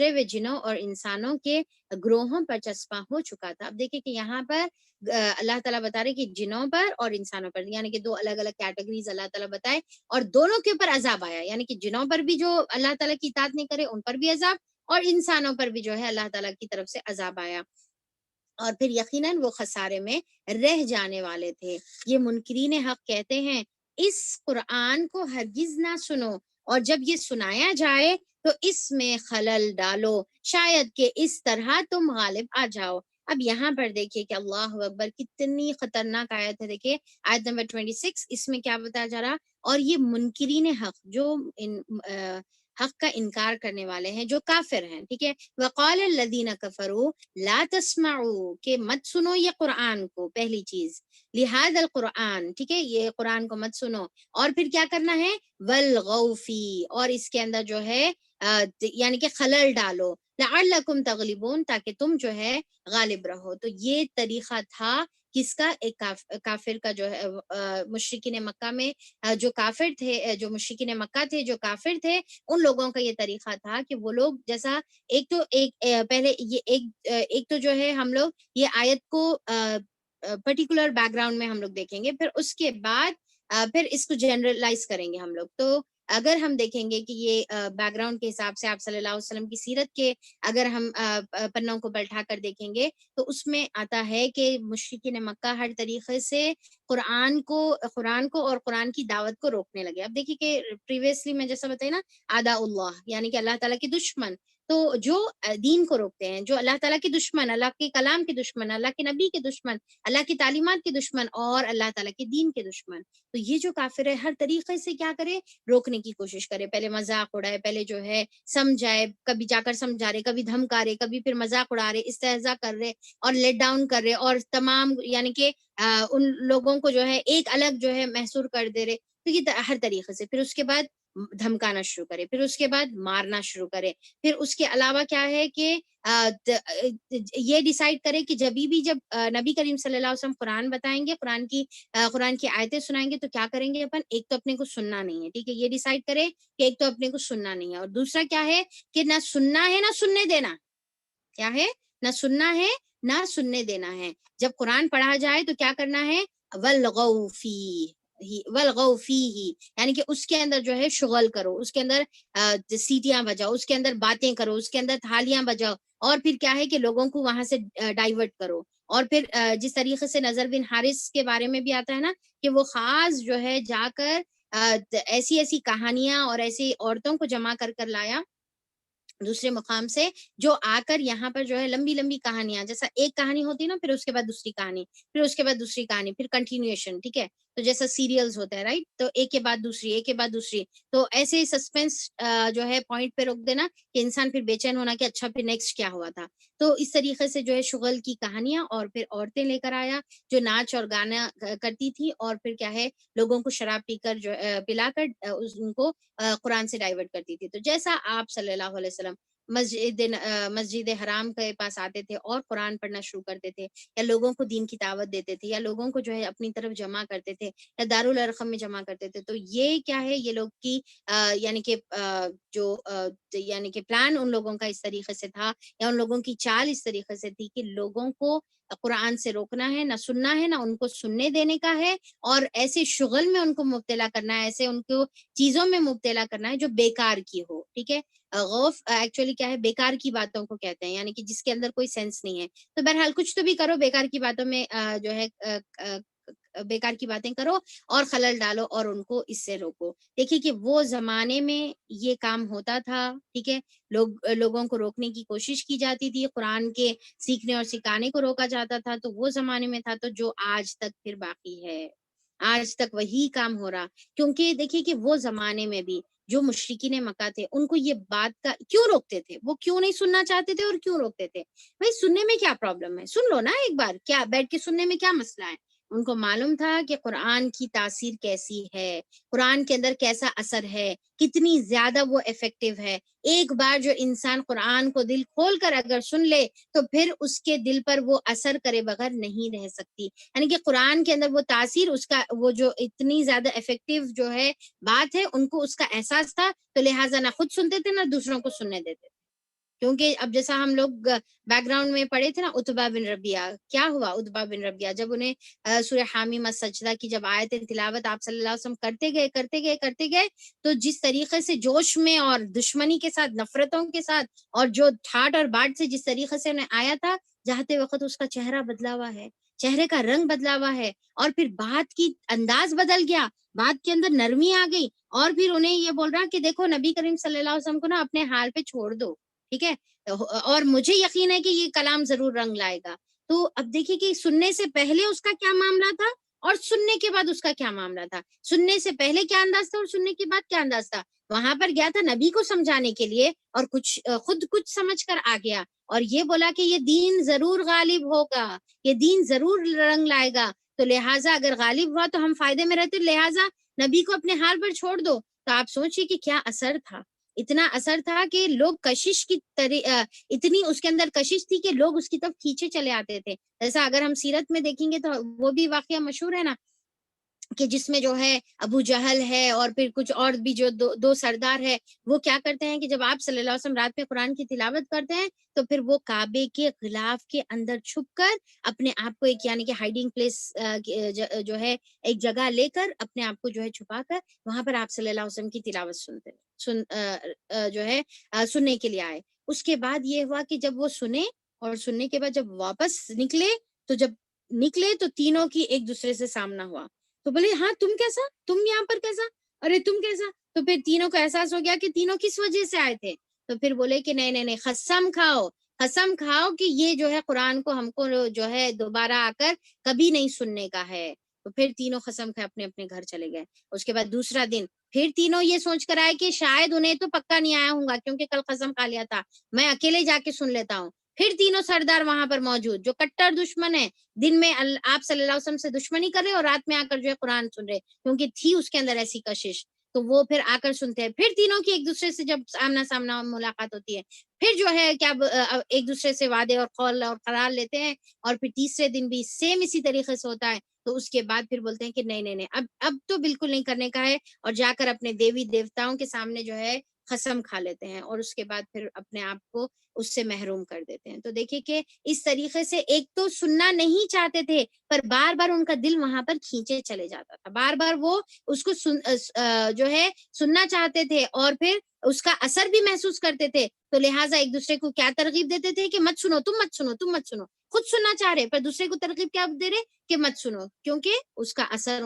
ہوئے جنوں اور انسانوں کے گروہوں پر چسپاں ہو چکا تھا۔ اب دیکھیں کہ یہاں پر اللہ تعالیٰ بتا رہے کہ جنوں پر اور انسانوں پر، یعنی کہ 2 الگ الگ کیٹیگریز اللہ تعالیٰ بتائے، اور دونوں کے اوپر عذاب آیا، یعنی کہ جنوں پر بھی جو اللہ تعالیٰ کی اطاعت نہیں کرے ان پر بھی عذاب، اور انسانوں پر بھی جو ہے اللہ تعالیٰ کی طرف سے عذاب آیا، اور پھر یقیناً وہ خسارے میں رہ جانے والے تھے۔ یہ منکرین حق کہتے ہیں اس قرآن کو ہرگز نہ سنو، اور جب یہ سنایا جائے تو اس میں خلل ڈالو، شاید کہ اس طرح تم غالب آ جاؤ۔ اب یہاں پر دیکھیے کہ اللہ اکبر کتنی خطرناک آیت ہے، دیکھیے آیت نمبر 26، اس میں کیا بتایا جا رہا، اور یہ منکرین حق جو حق کا انکار کرنے والے ہیں، جو کافر ہیں، ٹھیک ہے، وقال الذین کفروا لا تسمعوا، کہ مت سنو یہ قرآن کو، پہلی چیز لہذا القرآن، ٹھیک ہے، یہ قرآن کو مت سنو، اور پھر کیا کرنا ہے، والغوا فیہ، اور اس کے اندر جو ہے یعنی کہ خلل ڈالو، لعلکم تغلبون، تاکہ تم جو ہے غالب رہو۔ تو یہ طریقہ تھا کس کا، ایک کافر کا، جو ہے مشرکین مکہ میں جو کافر تھے، جو مشرکین مکہ تھے، جو کافر تھے، ان لوگوں کا یہ طریقہ تھا کہ وہ لوگ جیسا پہلے یہ ایک تو جو ہے ہم لوگ یہ آیت کو پرٹیکولر بیک گراؤنڈ میں ہم لوگ دیکھیں گے، پھر اس کے بعد پھر اس کو جنرلائز کریں گے ہم لوگ۔ تو اگر ہم دیکھیں گے کہ یہ بیک گراؤنڈ کے حساب سے آپ صلی اللہ علیہ وسلم کی سیرت کے اگر ہم پنوں کو پلٹا کر دیکھیں گے تو اس میں آتا ہے کہ مشرکین مکہ ہر طریقے سے قرآن کو اور قرآن کی دعوت کو روکنے لگے۔ اب دیکھیے کہ پریویسلی میں جیسا بتایا نا، اعداء اللہ، یعنی کہ اللہ تعالیٰ کے دشمن، تو جو دین کو روکتے ہیں، جو اللہ تعالیٰ کے دشمن، اللہ کے کلام کے دشمن، اللہ کے نبی کے دشمن، اللہ کی تعلیمات کے دشمن اور اللہ تعالیٰ کے دین کے دشمن، تو یہ جو کافر ہے ہر طریقے سے کیا کرے، روکنے کی کوشش کرے، پہلے مذاق اڑائے، پہلے جو ہے سمجھائے، کبھی جا کر سمجھا رہے، کبھی دھمکا رہے، کبھی پھر مذاق اڑا رہے، استہزاء کر رہے اور لیٹ ڈاؤن کر رہے، اور تمام یعنی کہ ان لوگوں کو جو ہے ایک الگ جو ہے محصور کر دے رہے. تو یہ ہر طریقے سے، پھر اس کے بعد دھمکانا شروع کرے، پھر اس کے بعد مارنا شروع کرے، پھر اس کے علاوہ کیا ہے کہ یہ ڈیسائیڈ کرے کہ جب نبی کریم صلی اللہ علیہ وسلم قرآن بتائیں گے، قرآن کی آیتیں سنائیں گے تو کیا کریں گے اپن، ایک تو اپنے کو سننا نہیں ہے، ٹھیک ہے، یہ ڈیسائیڈ کرے کہ ایک تو اپنے کو سننا نہیں ہے، اور دوسرا کیا ہے کہ نہ سننا ہے نہ سننے دینا. کیا ہے؟ نہ سننا ہے نہ سننے دینا ہے. جب قرآن پڑھا جائے تو کیا کرنا ہے، وَالْغَوْ فِيهِ، یعنی کہ اس کے اندر جو ہے شغل کرو، اس کے اندر سیٹیاں بجاؤ، اس کے اندر باتیں کرو، اس کے اندر تھالیاں بجاؤ، اور پھر کیا ہے کہ لوگوں کو وہاں سے ڈائیورٹ کرو. اور پھر جس طریقے سے نظر بن حارث کے بارے میں بھی آتا ہے نا کہ وہ خاص جو ہے جا کر ایسی ایسی کہانیاں اور ایسی عورتوں کو جمع کر کر لایا دوسرے مقام سے، جو آ کر یہاں پر جو ہے لمبی لمبی کہانیاں، جیسا ایک کہانی ہوتی ہے نا، پھر اس کے بعد دوسری کہانی، پھر اس کے بعد دوسری کہانی، پھر کنٹینیوشن، ٹھیک ہے، تو جیسا سیریلز ہوتا ہے رائٹ، تو ایک کے بعد دوسری، ایک کے بعد دوسری، تو ایسے سسپینس جو ہے پوائنٹ پہ روک دینا کہ انسان پھر بے چین ہونا کہ اچھا پھر نیکسٹ کیا ہوا تھا. تو اس طریقے سے جو ہے شغل کی کہانیاں، اور پھر عورتیں لے کر آیا جو ناچ اور گانا کرتی تھی، اور پھر کیا ہے لوگوں کو شراب پی کر جو پلا کر ان کو قرآن سے ڈائیورٹ کرتی تھی. تو جیسا آپ صلی اللہ علیہ وسلم مسجد حرام کے پاس آتے تھے اور قرآن پڑھنا شروع کرتے تھے، یا لوگوں کو دین کی دعوت دیتے تھے، یا لوگوں کو جو ہے اپنی طرف جمع کرتے تھے، یا دارالارقم میں جمع کرتے تھے، تو یہ کیا ہے، یہ لوگ کی یعنی کہ جو یعنی کہ پلان ان لوگوں کا اس طریقے سے تھا، یا ان لوگوں کی چال اس طریقے سے تھی کہ لوگوں کو قرآن سے روکنا ہے، نہ سننا ہے نہ ان کو سننے دینے کا ہے، اور ایسے شغل میں ان کو مبتلا کرنا ہے، ایسے ان کو چیزوں میں مبتلا کرنا ہے جو بیکار کی ہو. ٹھیک ہے، غوف ایکچولی کیا ہے، بیکار کی باتوں کو کہتے ہیں، یعنی کہ جس کے اندر کوئی سینس نہیں ہے. تو بہرحال کچھ تو بھی کرو، بیکار کی باتوں میں جو ہے بیکار کی باتیں کرو اور خلل ڈالو اور ان کو اس سے روکو. دیکھیے کہ وہ زمانے میں یہ کام ہوتا تھا، ٹھیک ہے، لوگوں کو روکنے کی کوشش کی جاتی تھی، قرآن کے سیکھنے اور سکھانے کو روکا جاتا تھا. تو وہ زمانے میں تھا، تو جو آج تک پھر باقی ہے، آج تک وہی کام ہو رہا. کیونکہ دیکھیے کہ وہ زمانے میں بھی جو مشرکین مکہ تھے، ان کو یہ بات کا کیوں روکتے تھے، وہ کیوں نہیں سننا چاہتے تھے اور کیوں روکتے تھے؟ بھائی سننے میں کیا پرابلم ہے، سن لو نا ایک بار، کیا بیٹھ کے سننے میں کیا مسئلہ ہے؟ ان کو معلوم تھا کہ قرآن کی تاثیر کیسی ہے، قرآن کے اندر کیسا اثر ہے، کتنی زیادہ وہ افیکٹو ہے. ایک بار جو انسان قرآن کو دل کھول کر اگر سن لے تو پھر اس کے دل پر وہ اثر کرے بغیر نہیں رہ سکتی. یعنی کہ قرآن کے اندر وہ تاثیر، اس کا وہ جو اتنی زیادہ افیکٹو جو ہے بات ہے، ان کو اس کا احساس تھا، تو لہٰذا نہ خود سنتے تھے نہ دوسروں کو سننے دیتے تھے. کیونکہ اب جیسا ہم لوگ بیک گراؤنڈ میں پڑھے تھے نا، عتبہ بن ربیہ، کیا ہوا عتبہ بن ربیہ جب انہیں سورہ حامیم السجدہ کی جب آیت تلاوت آپ صلی اللہ علیہ وسلم کرتے گئے تو جس طریقے سے جوش میں اور دشمنی کے ساتھ، نفرتوں کے ساتھ، اور جو ٹھاٹ اور باٹ سے جس طریقے سے انہیں آیا تھا، جاتے وقت اس کا چہرہ بدلا ہوا ہے، چہرے کا رنگ بدلا ہوا ہے، اور پھر بات کی انداز بدل گیا، بات کے اندر نرمی آ گئی، اور پھر انہیں یہ بول رہا کہ دیکھو نبی کریم صلی اللہ علیہ وسلم کو نا اپنے حال پہ چھوڑ دو، ٹھیک ہے، اور مجھے یقین ہے کہ یہ کلام ضرور رنگ لائے گا. تو اب دیکھیے کہ سننے سے پہلے اس کا کیا معاملہ تھا اور سننے کے بعد اس کا کیا معاملہ تھا. سننے سے پہلے کیا انداز تھا اور سننے کے بعد کیا انداز تھا. وہاں پر گیا تھا نبی کو سمجھانے کے لیے، اور خود کچھ سمجھ کر آ گیا، اور یہ بولا کہ یہ دین ضرور غالب ہوگا، یہ دین ضرور رنگ لائے گا، تو لہٰذا اگر غالب ہوا تو ہم فائدے میں رہتے، لہٰذا نبی کو اپنے حال پر چھوڑ دو. تو آپ سوچئے کہ کیا اثر تھا. اتنا اثر تھا کہ لوگ کشش کی اتنی اس کے اندر کشش تھی کہ لوگ اس کی طرف کھینچے چلے آتے تھے. جیسا اگر ہم سیرت میں دیکھیں گے تو وہ بھی واقعہ مشہور ہے نا، کہ جس میں جو ہے ابو جہل ہے اور پھر کچھ اور بھی جو دو سردار ہے، وہ کیا کرتے ہیں کہ جب آپ صلی اللہ علیہ وسلم رات میں قرآن کی تلاوت کرتے ہیں تو پھر وہ کعبے کے غلاف کے اندر چھپ کر اپنے آپ کو ایک یعنی کہ ہائیڈنگ پلیس جو ہے ایک جگہ لے کر اپنے آپ کو جو ہے چھپا کر وہاں پر آپ صلی اللہ علیہ وسلم کی تلاوت جو ہے سننے کے لیے آئے. اس کے بعد یہ ہوا کہ جب وہ سنے اور سننے کے بعد جب واپس نکلے تو تینوں کی ایک دوسرے سے سامنا ہوا. تو بولے ہاں تم کیسا، تم یہاں پر کیسا، ارے تم کیسا. تو پھر تینوں کو احساس ہو گیا کہ تینوں کس وجہ سے آئے تھے. تو پھر بولے کہ نہیں نہیں نہیں، قسم کھاؤ کہ یہ جو ہے قرآن کو ہم کو جو ہے دوبارہ آ کر کبھی نہیں سننے کا ہے. تو پھر تینوں قسم کھائے اپنے اپنے گھر چلے گئے. اس کے بعد دوسرا دن پھر تینوں یہ سوچ کر آئے کہ شاید انہیں تو پکا نہیں آیا ہوں گا کیونکہ کل قسم کھا لیا تھا, میں اکیلے جا کے سن لیتا ہوں. پھر تینوں سردار وہاں پر موجود جو کٹر دشمن ہے, دن میں آپ صلی اللہ علیہ وسلم سے دشمنی کر رہے اور رات میں آ کر جو ہے قرآن سن رہے, کیونکہ تھی اس کے اندر ایسی کشش. تو وہ پھر آ کر سنتے ہیں. پھر تینوں کی ایک دوسرے سے جب آمنا سامنا ملاقات ہوتی ہے, پھر جو ہے کیا ایک دوسرے سے وعدے اور قول اور قرار لیتے ہیں, اور پھر تیسرے دن بھی سیم اسی طریقے سے ہوتا ہے. تو اس کے بعد پھر بولتے ہیں کہ نہیں نہیں نہیں, اب تو بالکل نہیں کرنے کا ہے, اور جا کر اپنے دیوی دیوتاؤں کے سامنے جو ہے قسم کھا لیتے ہیں, اور اس کے بعد پھر اپنے آپ کو اس سے محروم کر دیتے ہیں. تو دیکھیے کہ اس طریقے سے ایک تو سننا نہیں چاہتے تھے, پر بار بار ان کا دل وہاں پر کھینچے چلے جاتا تھا, بار بار وہ اس کو جو ہے سننا چاہتے تھے, اور پھر اس کا اثر بھی محسوس کرتے تھے. تو لہٰذا ایک دوسرے کو کیا ترغیب دیتے تھے کہ مت سنو, تم مت سنو, تم مت سنو. خود سننا چاہ رہے پر دوسرے کو ترغیب کیا دے رہے کہ مت سنو, کیونکہ اس کا اثر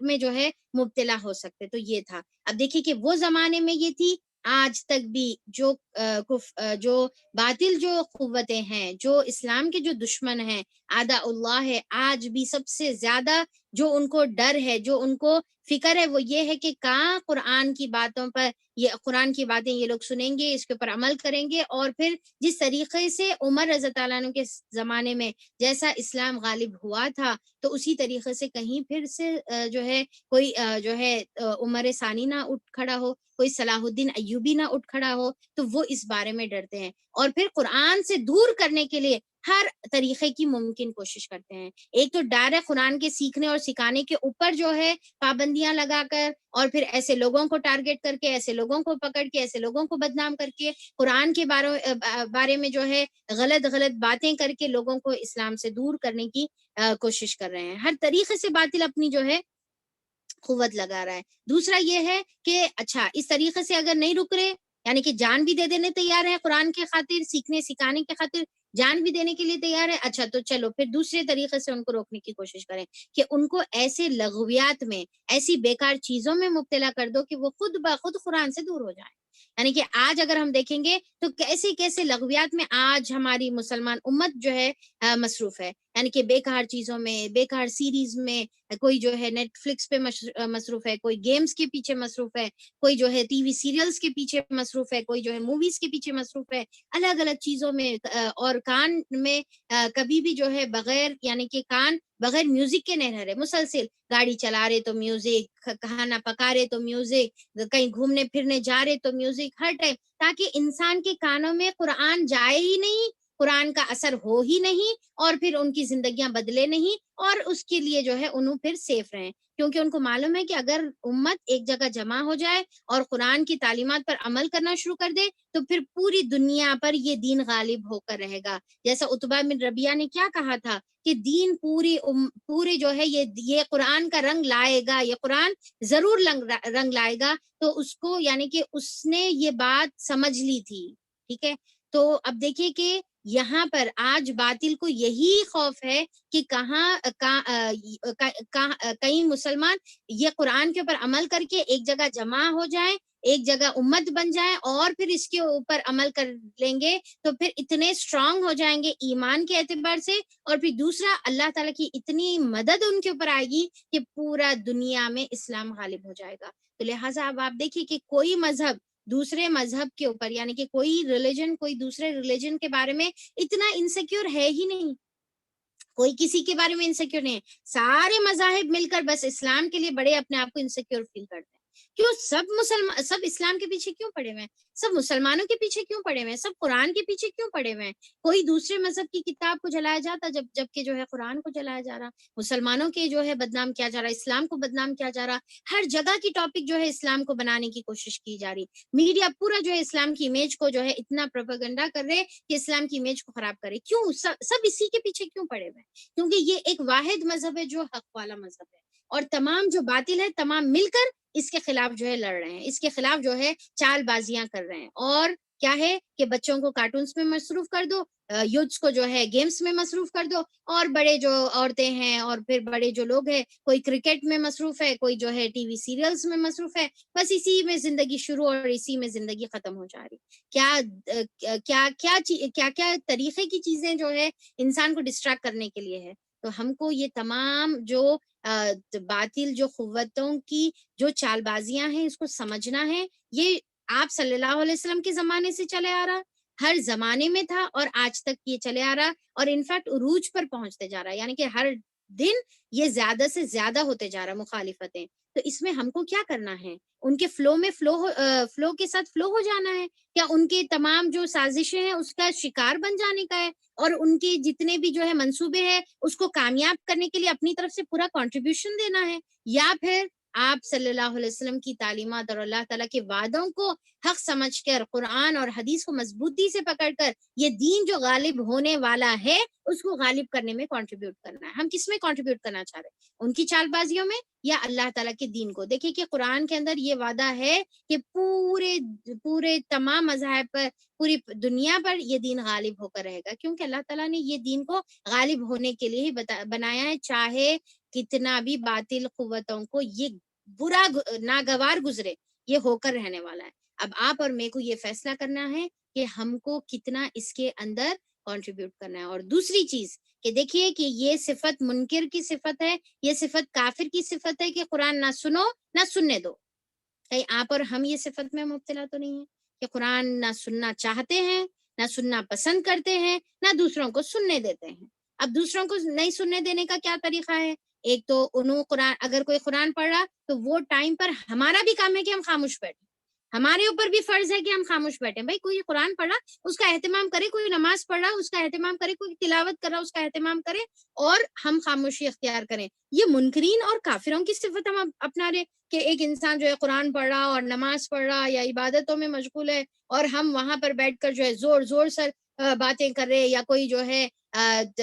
میں جو ہے مبتلا ہو سکتے. تو یہ تھا. اب دیکھیے کہ وہ زمانے میں یہ تھی, آج تک بھی جو باطل جو قوتیں ہیں, جو اسلام کے جو دشمن ہیں, اعداء اللہ ہے, آج بھی سب سے زیادہ جو ان کو ڈر ہے, جو ان کو فکر ہے, وہ یہ ہے کہ کہاں قرآن کی باتوں پر یہ قرآن کی باتیں یہ لوگ سنیں گے, اس کے اوپر عمل کریں گے, اور پھر جس طریقے سے عمر رضی اللہ عنہ کے زمانے میں جیسا اسلام غالب ہوا تھا, تو اسی طریقے سے کہیں پھر سے جو ہے کوئی جو ہے عمر ثانی نہ اٹھ کھڑا ہو, کوئی صلاح الدین ایوبی نہ اٹھ کھڑا ہو. تو وہ اس بارے میں ڈرتے ہیں, اور پھر قرآن سے دور کرنے کے لیے ہر طریقے کی ممکن کوشش کرتے ہیں. ایک تو ڈائریکٹ قرآن کے سیکھنے اور سکھانے کے اوپر جو ہے پابندیاں لگا کر, اور پھر ایسے لوگوں کو ٹارگٹ کر کے, ایسے لوگوں کو پکڑ کے, ایسے لوگوں کو بدنام کر کے, قرآن کے بارے میں جو ہے غلط باتیں کر کے لوگوں کو اسلام سے دور کرنے کی کوشش کر رہے ہیں. ہر طریقے سے باطل اپنی جو ہے قوت لگا رہا ہے. دوسرا یہ ہے کہ اچھا اس طریقے سے اگر نہیں رک رہے, یعنی کہ جان بھی دے دینے تیار ہے قرآن کے خاطر, سیکھنے سکھانے کے خاطر جان بھی دینے کے لیے تیار ہے, اچھا تو چلو پھر دوسرے طریقے سے ان کو روکنے کی کوشش کریں کہ ان کو ایسے لغویات میں, ایسی بیکار چیزوں میں مبتلا کر دو کہ وہ خود بخود قرآن سے دور ہو جائیں. یعنی کہ آج اگر ہم دیکھیں گے تو کیسے لغویات میں آج ہماری مسلمان امت جو ہے مصروف ہے. یعنی کہ بیکار چیزوں میں, بیکار سیریز میں, کوئی جو ہے نیٹ فلکس پہ مصروف ہے, کوئی گیمز کے پیچھے مصروف ہے, کوئی جو ہے ٹی وی سیریلز کے پیچھے مصروف ہے, کوئی جو ہے موویز کے پیچھے مصروف ہے, الگ الگ چیزوں میں. اور کان میں کبھی بھی جو ہے بغیر, یعنی کہ کان بغیر میوزک کے نہیں رہ رہے, مسلسل گاڑی چلا رہے تو میوزک, کھانا پکا رہے تو میوزک, کہیں گھومنے پھرنے جا رہے تو میوزک, ہر ٹائم, تاکہ انسان کے کانوں میں قرآن جائے ہی نہیں, قرآن کا اثر ہو ہی نہیں, اور پھر ان کی زندگیاں بدلے نہیں, اور اس کے لیے جو ہے انہوں پھر سیف رہیں. کیونکہ ان کو معلوم ہے کہ اگر امت ایک جگہ جمع ہو جائے اور قرآن کی تعلیمات پر عمل کرنا شروع کر دے, تو پھر پوری دنیا پر یہ دین غالب ہو کر رہے گا. جیسا عتبہ بن ربیعہ نے کیا کہا تھا کہ دین پوری جو ہے یہ قرآن کا رنگ لائے گا, یہ قرآن ضرور رنگ لائے گا. تو اس کو, یعنی کہ اس نے یہ بات سمجھ لی تھی. ٹھیک ہے, تو اب دیکھیے کہ یہاں پر آج باطل کو یہی خوف ہے کہ کہیں مسلمان یہ قرآن کے اوپر عمل کر کے ایک جگہ جمع ہو جائیں, ایک جگہ امت بن جائیں, اور پھر اس کے اوپر عمل کر لیں گے تو پھر اتنے اسٹرانگ ہو جائیں گے ایمان کے اعتبار سے, اور پھر دوسرا اللہ تعالیٰ کی اتنی مدد ان کے اوپر آئے گی کہ پورا دنیا میں اسلام غالب ہو جائے گا. تو لہٰذا اب آپ دیکھیے کہ کوئی مذہب دوسرے مذہب کے اوپر, یعنی کہ کوئی ریلیجن کوئی دوسرے ریلیجن کے بارے میں اتنا انسیکیور ہے ہی نہیں, کوئی کسی کے بارے میں انسیکیور نہیں ہے. سارے مذاہب مل کر بس اسلام کے لیے بڑے اپنے آپ کو انسیکیور فیل کرتے ہیں. کیوں سب اسلام کے پیچھے کیوں پڑے ہوئے ہیں, سب مسلمانوں کے پیچھے کیوں پڑے ہوئے ہیں, سب قرآن کے پیچھے کیوں پڑے ہوئے ہیں؟ کوئی دوسرے مذہب کی کتاب کو جلایا جاتا جبکہ جو ہے قرآن کو جلایا جا رہا, مسلمانوں کے جو ہے بدنام کیا جا رہا, اسلام کو بدنام کیا جا رہا, ہر جگہ کی ٹاپک جو ہے اسلام کو بنانے کی کوشش کی جا رہی. میڈیا پورا جو ہے اسلام کی امیج کو جو ہے اتنا پروپیگنڈا کر رہے کہ اسلام کی امیج کو خراب کرے. کیوں سب اسی کے پیچھے کیوں پڑے ہوئے ہیں؟ کیونکہ یہ ایک واحد مذہب ہے جو حق والا مذہب ہے, اور تمام جو باطل ہے تمام مل کر اس کے خلاف جو ہے لڑ رہے ہیں, اس کے خلاف جو ہے چال بازیاں کر رہے ہیں. اور کیا ہے کہ بچوں کو کارٹونز میں مصروف کر دو، یوتھس کو جو ہے گیمز میں مصروف کر دو، اور بڑے جو عورتیں ہیں اور پھر بڑے جو لوگ ہیں، کوئی کرکٹ میں مصروف ہے، کوئی جو ہے ٹی وی سیریلز میں مصروف ہے، بس اسی میں زندگی شروع اور اسی میں زندگی ختم ہو جا رہی۔ کیا طریقے کی چیزیں جو ہے انسان کو ڈسٹریکٹ کرنے کے لیے ہے۔ تو ہم کو یہ تمام جو باطل جو قوتوں کی جو چال بازیاں ہیں اس کو سمجھنا ہے۔ یہ آپ صلی اللہ علیہ وسلم کے زمانے سے چلے آ رہا، ہر زمانے میں تھا اور آج تک یہ چلے آ رہا، اور انفیکٹ عروج پر پہنچتے جا رہا ہے، یعنی کہ ہر دن یہ زیادہ سے زیادہ ہوتے جا رہا مخالفتیں۔ تو اس میں ہم کو کیا کرنا ہے؟ ان کے فلو میں فلو کے ساتھ فلو ہو جانا ہے، کیا ان کے تمام جو سازشیں ہیں اس کا شکار بن جانے کا ہے، اور ان کے جتنے بھی جو ہے منصوبے ہیں اس کو کامیاب کرنے کے لیے اپنی طرف سے پورا کنٹریبیوشن دینا ہے، یا پھر آپ صلی اللہ علیہ وسلم کی تعلیمات اور اللہ تعالیٰ کے وعدوں کو حق سمجھ کر قرآن اور حدیث کو مضبوطی سے پکڑ کر یہ دین جو غالب ہونے والا ہے اس کو غالب کرنے میں کنٹریبیوٹ کرنا ہے۔ ہم کس میں کنٹریبیوٹ کرنا چاہ رہے ہیں؟ ان کی چال بازیوں میں یا اللہ تعالیٰ کے دین کو؟ دیکھیں کہ قرآن کے اندر یہ وعدہ ہے کہ پورے تمام مذاہب پر، پوری دنیا پر یہ دین غالب ہو کر رہے گا، کیونکہ اللہ تعالیٰ نے یہ دین کو غالب ہونے کے لیے ہی بنایا ہے، چاہے کتنا بھی باطل قوتوں کو یہ برا ناگوار گزرے، یہ ہو کر رہنے والا ہے۔ اب آپ اور میں کو یہ فیصلہ کرنا ہے کہ ہم کو کتنا اس کے اندر کنٹریبیوٹ کرنا ہے۔ اور دوسری چیز کہ دیکھیے کہ یہ صفت منکر کی صفت ہے، یہ صفت کافر کی صفت ہے کہ قرآن نہ سنو نہ سننے دو۔ کہیں آپ اور ہم یہ صفت میں مبتلا تو نہیں ہے کہ قرآن نہ سننا چاہتے ہیں، نہ سننا پسند کرتے ہیں، نہ دوسروں کو سننے دیتے ہیں۔ اب دوسروں کو نہیں سننے دینے کا کیا طریقہ ہے؟ ایک تو قرآن، اگر کوئی قرآن پڑھ رہا تو وہ ٹائم پر ہمارا بھی کام ہے کہ ہم خاموش بیٹھیں، ہمارے اوپر بھی فرض ہے کہ ہم خاموش بیٹھیں۔ بھائی کوئی قرآن پڑھ رہا اس کا اہتمام کرے، کوئی نماز پڑھ رہا اس کا اہتمام کرے، کوئی تلاوت کر رہا اس کا اہتمام کرے، اور ہم خاموشی اختیار کریں۔ یہ منکرین اور کافروں کی صفت ہم اپنا رہے کہ ایک انسان جو ہے قرآن پڑھ رہا اور نماز پڑھ رہا یا عبادتوں میں مشغول ہے، اور ہم وہاں پر بیٹھ کر جو ہے زور زور سے باتیں کر رہے، یا کوئی جو ہے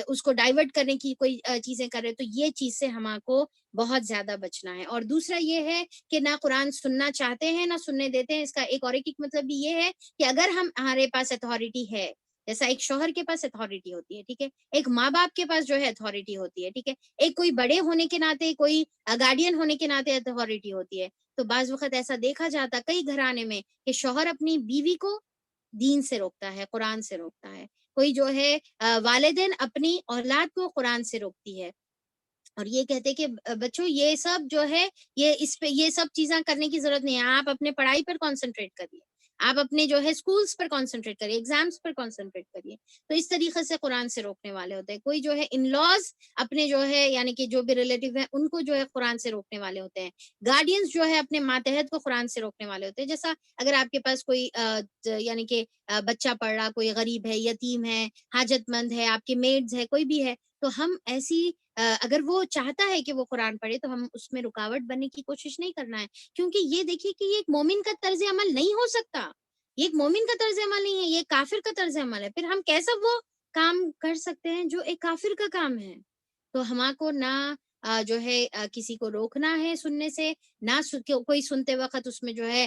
اس کو ڈائیورٹ کرنے کی کوئی چیزیں کر رہے۔ تو یہ چیز سے ہمارے کو بہت زیادہ بچنا ہے۔ اور دوسرا یہ ہے کہ نہ قرآن سننا چاہتے ہیں نہ سننے دیتے ہیں۔ اس کا ایک اور ایک مطلب بھی یہ ہے کہ اگر ہمارے پاس اتھارٹی ہے، جیسا ایک شوہر کے پاس اتھارٹی ہوتی ہے، ٹھیک ہے، ایک ماں باپ کے پاس جو ہے اتھارٹی ہوتی ہے، ٹھیک ہے، ایک کوئی بڑے ہونے کے ناطے، کوئی گارڈین ہونے کے ناطے اتھارٹی ہوتی ہے، تو بعض وقت ایسا دیکھا جاتا کئی گھرانے میں کہ شوہر اپنی بیوی کو دین سے روکتا ہے، قرآن سے روکتا ہے، کوئی جو ہے والدین اپنی اولاد کو قرآن سے روکتی ہے، اور یہ کہتے کہ بچوں یہ سب جو ہے یہ سب چیزیں کرنے کی ضرورت نہیں ہے، آپ اپنے پڑھائی پر کانسنٹریٹ کریے، آپ اپنے جو ہے اسکولز پر کانسنٹریٹ کریے، ایگزامز پر کانسنٹریٹ کریے۔ تو اس طریقے سے قرآن سے روکنے والے ہوتے ہیں۔ کوئی جو ہے ان لاز اپنے جو ہے یعنی کہ جو بھی ریلیٹیو ہیں ان کو جو ہے قرآن سے روکنے والے ہوتے ہیں۔ گارڈینز جو ہے اپنے ماتحت کو قرآن سے روکنے والے ہوتے ہیں۔ جیسا اگر آپ کے پاس کوئی یعنی کہ بچہ پڑھ رہا، کوئی غریب ہے، یتیم ہے، حاجت مند ہے، آپ کے میڈز ہے، کوئی بھی ہے، تو ہم ایسی اگر وہ چاہتا ہے کہ وہ قرآن پڑھے تو ہم اس میں رکاوٹ بننے کی کوشش نہیں کرنا ہے، کیونکہ یہ دیکھیے کہ یہ ایک مومن کا طرز عمل نہیں ہو سکتا، یہ ایک مومن کا طرز عمل نہیں ہے، یہ کافر کا طرز عمل ہے۔ پھر ہم کیسا وہ کام کر سکتے ہیں جو ایک کافر کا کام ہے؟ تو ہمارے کو نہ جو ہے کسی کو روکنا ہے سننے سے، نہ کوئی سنتے وقت اس میں جو ہے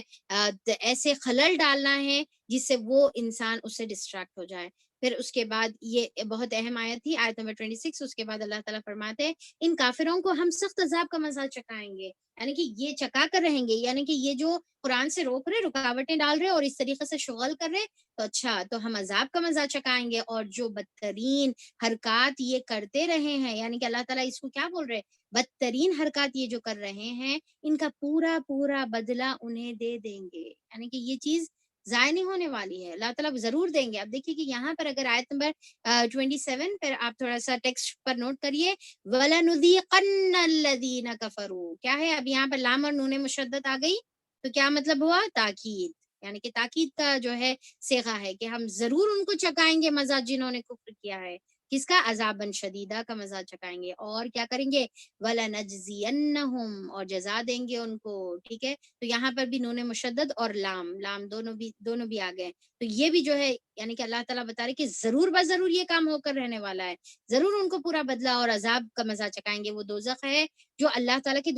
ایسے خلل ڈالنا ہے جس سے وہ انسان اس سے ڈسٹریکٹ ہو جائے۔ پھر اس کے بعد یہ بہت اہم آیت تھی، آیت نمبر 26، اس کے بعد اللہ تعالیٰ فرماتے ہیں ان کافروں کو ہم سخت عذاب کا مزہ چکھائیں گے، یعنی کہ یہ چکا کر رہیں گے، یعنی کہ یہ جو قرآن سے روک رہے، رکاوٹیں ڈال رہے اور اس طریقے سے شغل کر رہے، تو اچھا تو ہم عذاب کا مزہ چکھائیں گے۔ اور جو بدترین حرکات یہ کرتے رہے ہیں، یعنی کہ اللہ تعالیٰ اس کو کیا بول رہے، بدترین حرکات یہ جو کر رہے ہیں ان کا پورا پورا بدلہ انہیں دے دیں گے، یعنی کہ یہ چیز ضائع نہیں ہونے والی ہے، اللہ تعالیٰ ضرور دیں گے۔ اب دیکھیے کہ یہاں پر اگر آیت نمبر 27 پر آپ تھوڑا سا ٹیکسٹ پر نوٹ کریے، وَلَنُذِيقَنَّ الَّذِينَ كَفَرُوا، کیا ہے، اب یہاں پر لام اور نون مشدد آ گئی، تو کیا مطلب ہوا، تاکید، یعنی کہ تاکید کا جو ہے صیغہ ہے کہ ہم ضرور ان کو چکائیں گے مزہ جنہوں نے کفر کیا ہے، کس کا، عذابًا شدیدہ کا مزہ چکائیں گے، اور کیا کریں گے، وَلَنَجْزِيَنَّهُمْ، اور جزا دیں گے ان کو، ٹھیک ہے، تو یہاں پر بھی نون مشدد اور لام دونوں بھی آ گئے، تو یہ بھی جو ہے یعنی کہ اللہ تعالیٰ بتا رہے کہ ضرور بضرور یہ کام ہو کر رہنے والا ہے، ضرور ان کو پورا بدلہ اور عذاب کا مزہ چکائیں گے۔ وہ دوزخ ہے جو اللہ تعالیٰ کے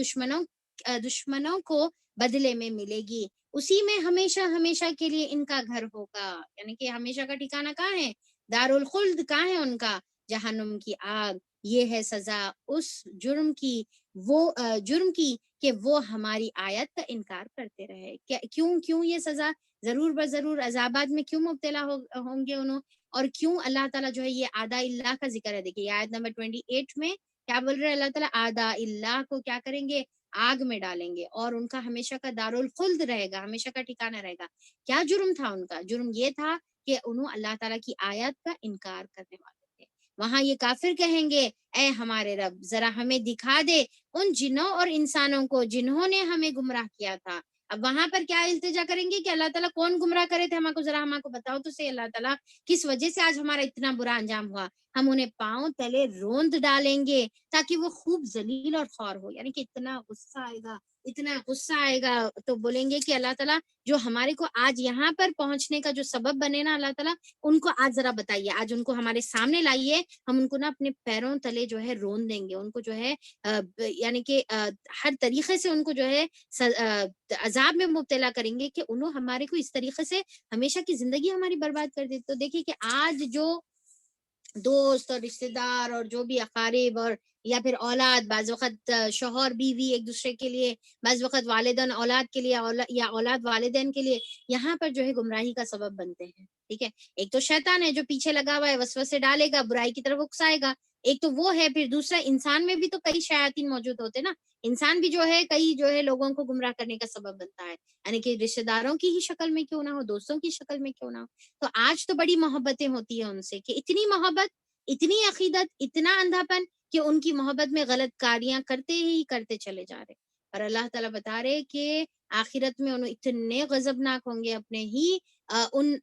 دشمنوں کو بدلے میں ملے گی، اسی میں ہمیشہ ہمیشہ کے لیے ان کا گھر ہوگا. یعنی کہ ہمیشہ کا ٹھکانہ کہاں ہے؟ دار الخلد کہاں ہے ان کا؟ جہنم کی آگ. یہ ہے سزا اس جرم کی، وہ جرم کی کہ وہ ہماری آیت کا انکار کرتے رہے. کیوں یہ سزا؟ ضرور بضرور عذابات میں کیوں مبتلا ہوں گے انہوں، اور کیوں اللہ تعالیٰ جو ہے یہ اعداء اللہ کا ذکر ہے. دیکھیے آیت نمبر 28 میں کیا بول رہے ہیں اللہ تعالیٰ؟ اعداء اللہ کو کیا کریں گے؟ آگ میں ڈالیں گے، اور ان کا ہمیشہ کا دارالخلد رہے گا، ہمیشہ کا ٹھکانہ رہے گا. کیا جرم تھا ان کا؟ جرم یہ تھا کہ انہوں اللہ تعالیٰ کی آیات کا انکار کرنے والے تھے. وہاں یہ کافر کہیں گے اے ہمارے رب ذرا ہمیں دکھا دے ان جنوں اور انسانوں کو جنہوں نے ہمیں گمراہ کیا تھا. اب وہاں پر کیا التجا کریں گے کہ اللہ تعالیٰ کون گمراہ کرے تھے، ہمارے کو ذرا ہمارے کو بتاؤ تو صحیح اللہ تعالیٰ، کس وجہ سے آج ہمارا اتنا برا انجام ہوا. ہم انہیں پاؤں تلے روند ڈالیں گے تاکہ وہ خوب ذلیل اور خوار ہو. یعنی کہ اتنا غصہ آئے گا، اتنا غصہ آئے گا، تو بولیں گے کہ اللہ تعالیٰ جو ہمارے کو آج یہاں پر پہنچنے کا جو سبب بنے نا، اللہ تعالیٰ ان کو آج ذرا بتائیے، آج ان کو ہمارے سامنے لائیے، ہم ان کو نا اپنے پیروں تلے جو ہے رون دیں گے، ان کو جو ہے یعنی کہ ہر طریقے سے ان کو جو ہے عذاب میں مبتلا کریں گے کہ انہوں ہمارے کو اس طریقے سے ہمیشہ کی زندگی ہماری برباد کر دی. تو دیکھیے کہ آج جو دوست اور رشتہ دار اور جو بھی اقارب اور یا پھر اولاد، بعض وقت شوہر بیوی ایک دوسرے کے لیے، بعض وقت والدین اولاد کے لیے یا اولاد والدین کے لیے یہاں پر جو ہے گمراہی کا سبب بنتے ہیں. ٹھیک ہے، ایک تو شیطان ہے جو پیچھے لگا ہوا ہے، وسوسے ڈالے گا، برائی کی طرف اکسائے گا، ایک تو وہ ہے، پھر دوسرا انسان میں بھی تو کئی شیاطین موجود ہوتے نا، انسان بھی جو ہے کئی جو ہے لوگوں کو گمراہ کرنے کا سبب بنتا ہے. یعنی کہ رشتہ داروں کی ہی شکل میں کیوں نہ ہو، دوستوں کی شکل میں کیوں نہ ہو. تو آج تو بڑی محبتیں ہوتی ہیں ان سے، کہ اتنی محبت، اتنی عقیدت، اتنا اندھاپن کہ ان کی محبت میں غلط کاریاں کرتے ہی کرتے چلے جا رہے. اور اللہ تعالیٰ بتا رہے کہ آخرت میں انہوں اتنے غضبناک ہوں گے اپنے ہی ان